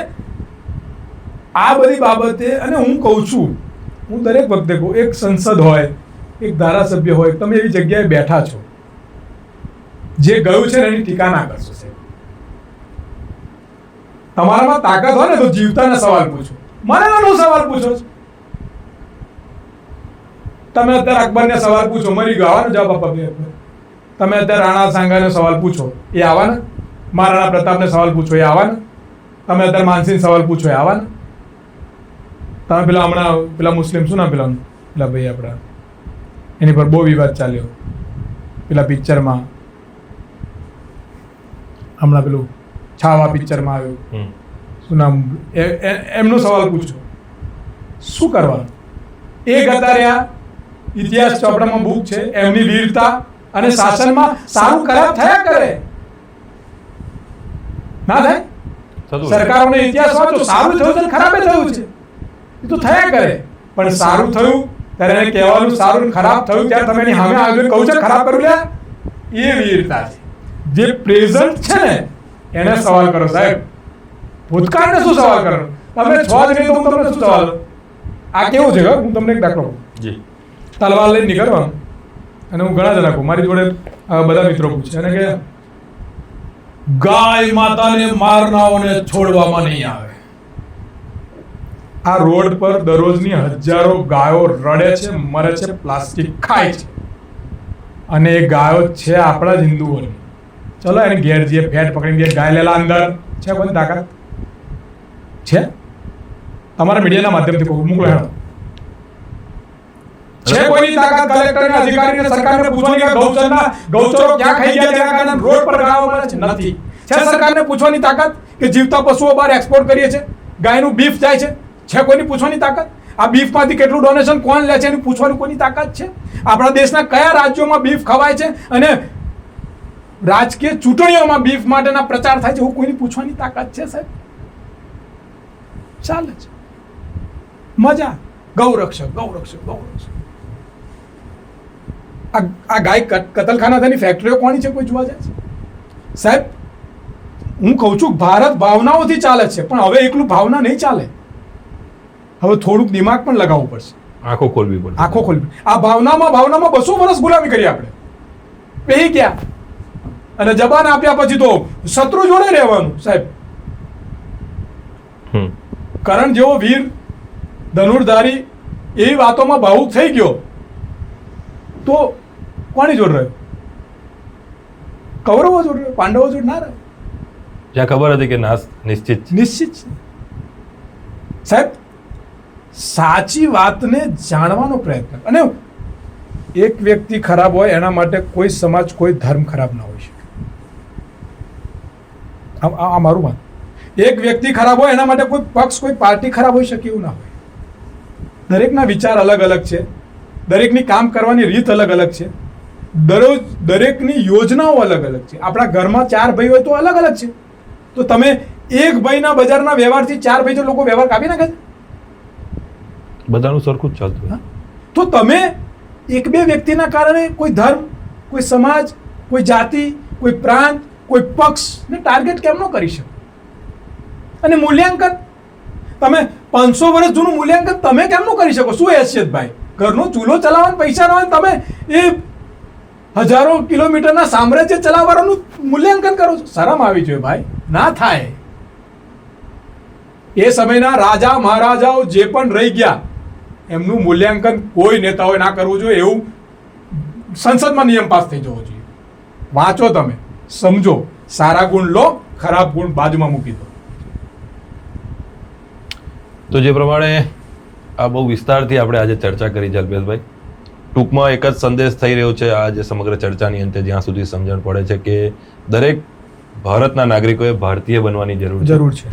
આ બધી બાબતે, અને હું કહું છું, હું દરેક વખતે કહું, એક સંસદ હોય, એક ધારાસભ્ય હોય, તમે એવી જગ્યાએ બેઠા છો, જે ગયું છે એની ટીકા ના કરશો. તમારામાં તાકાત હોય ને તો જીવતાના સવાલ પૂછો, મને નાનો સવાલ પૂછો છો. તમે અત્યારે અકબરને સવાલ પૂછો, મરી ગયો, આવવાનો જવાબ આપવા. તમે અત્યારે રાણા સાંગાને સવાલ પૂછો, એ આવવાના. મહારાણા પ્રતાપને સવાલ પૂછો, એ આવવાના. તમે અત્યારે માનસિંહ સવાલ પૂછો, એ આવવાના. તમે પેલા હમણાં પેલા મુસ્લિમ શું નામ પેલા ભાઈ આપણા, એની પર બહુ વિવાદ ચાલ્યો પેલા પિક્ચરમાં, હમણાં પેલું છાવા પિક્ચરમાં આવ્યું, શું નામ, એમનો સવાલ પૂછો. શું કરવાનું? એક હતા રહ્યા, ઇતિહાસ ચોપડામાં બુક છે, એમની વીરતા અને શાસનમાં સારું ખરાબ થયા કરે, ના થાય? સરકારોનો ઇતિહાસ વાંચો, સારું થયું છે, ખરાબ થયું છે, એ તો થયા કરે. પણ સારું થયું ત્યારે એને કહેવાનું, સારું ખરાબ થયું ત્યારે તમે એની સામે આવીને કહું છે ખરાબ કર્યું લે, એ વીરતા છે. જે પ્રેઝન્ટ છે ને એને સવાલ કરો સાહેબ, ભૂતકાળને શું સવાલ કરો? તમે છો જ નહીં તો હું તમને શું સવાલ? આ કેવું છે, હું તમને એક દાખલો કહું. તલવાર લઈને નીકળવાનું, અને હું ઘણા જણા કહું, મારી જોડે બધા મિત્રો પૂછે, અને કે ગાય માતાને મારનાઓને છોડવામાં નહીં આવે. આ રોડ પર દરરોજની હજારો ગાયો રડે છે, મરે છે, પ્લાસ્ટિક ખાય છે, અને એ ગાયો છે આપણા જ હિન્દુઓની. ચલો એને ઘેર જઈએ, ફેટ પકડીને ઘેર ગાય લેલા અંદર છે, કોઈ તાકાત છે? તમારા મીડિયાના માધ્યમથી કહું, મોકલો હેડો. છે કોઈની તાકાત કલેક્ટરને, અધિકારીને, સરકારને પૂછવાની કે ગૌચરો ક્યાં ખાઈ ગયા તેના કારણે રોડ પર ગાયો મળે છે? નથી. છે સરકારને પૂછવાની તાકાત કે જીવતા પશુઓ બહાર એક્સપોર્ટ કરીએ છે, ગાયનું બીફ જાય છે? છે કોઈની પૂછવાની તાકાત? આ બીફમાંથી કેટલું ડોનેશન કોણ લે છે એની પૂછવાની કોઈની તાકાત છે? આપણા દેશના કયા રાજ્યોમાં બીફ ખવાય છે અને રાજકીય ચૂંટણીઓમાં બીફ માટેના પ્રચાર થાય છે, એવું કોઈની પૂછવાની તાકાત છે સાહેબ? ચાલે છે મજા, ગૌરક્ષક ગૌરક્ષક ગૌરક્ષક. આ ગાય કતલખાના થવાની ફેક્ટરીઓ કોની છે, કોઈ જોવા જાય છે સાહેબ? હું કહું છું ભારત ભાવનાઓથી ચાલે છે, પણ હવે એકલું ભાવના નહીં ચાલે. હવે થોડુંક દિમાગ પણ લગાવવું પડશે, આંખો ખોલવી પડશે, આંખો ખોલવી. આ ભાવનામાં 200 વર્ષ ગુલામી કરી આપણે, બેહી ગયા, અને જબાન આપ્યા પછી તો શત્રુ જોડે રહેવાનું સાહેબ. કરણ જેવો વીર ધનુર્ધારી એવી વાતોમાં ભાવુક થઈ ગયો તો કોની જોડ રહ્યો? કૌરવો જોડ રહ્યો, પાંડવો જોડ ના રહ્યો. જ્યાં ખબર હતી કે નાશ નિશ્ચિત નિશ્ચિત છે સાહેબ. સાચી વાતને જાણવાનો પ્રયત્ન. અને એક વ્યક્તિ ખરાબ હોય એના માટે કોઈ સમાજ, કોઈ ધર્મ ખરાબ ના હોઈ શકે. આ મારું વાત. એક વ્યક્તિ ખરાબ હોય એના માટે કોઈ પક્ષ, કોઈ પાર્ટી ખરાબ હોઈ શકે એવું ના હોય. દરેકના વિચાર અલગ અલગ છે, દરેકની કામ કરવાની રીત અલગ અલગ છે, દરેકની યોજનાઓ અલગ અલગ છે. આપણા ઘરમાં 4 ભાઈ હોય તો અલગ અલગ છે. તો તમે એક ભાઈના બજારના વ્યવહારથી 4 ભાઈ તો લોકો વ્યવહાર કાપી નાખે છે. બધાનું સરખું જ ચાલતું. તો તમે એક બે વ્યક્તિના કારણે કોઈ ધર્મ, કોઈ સમાજ, કોઈ જાતિ, કોઈ પ્રાંત, કોઈ પક્ષને ટાર્ગેટ કેમ ન કરી શકો? અને મૂલ્યાંકન તમે 500 વર્ષ જૂનું મૂલ્યાંકન તમે કેમ ન કરી શકો? શું હેસિયત ભાઈ? ઘરનો ચૂલો ચલાવવાનો પૈસા ન હોય, તમે એ હજારો કિલોમીટરના સામ્રાજ્ય ચલાવવાનું મૂલ્યાંકન કરો છો. શરમ આવી જોઈએ ભાઈ, ના થાય. એ સમયના રાજા મહારાજાઓ જે પણ રહી ગયા એમનું મૂલ્યાંકન કોઈ નેતાઓએ ના કરવું જોઈએ. એવું સંસદમાં નિયમ પાસ થઈ જવો જોઈએ. વાંચો, તમે સમજો, સારા ગુણ લો, ખરાબ ગુણ બાજુમાં મૂકી દો. તો જે પ્રમાણે આ બહુ વિસ્તારથી આપણે આજે ચર્ચા કરી છે અલ્પેશભાઈ, ટૂંકમાં એક જ સંદેશ થઈ રહ્યો છે આ જે સમગ્ર ચર્ચાની અંતે, જ્યાં સુધી સમજણ પડે છે કે દરેક ભારતના નાગરિકોએ ભારતીય બનવાની જરૂર છે.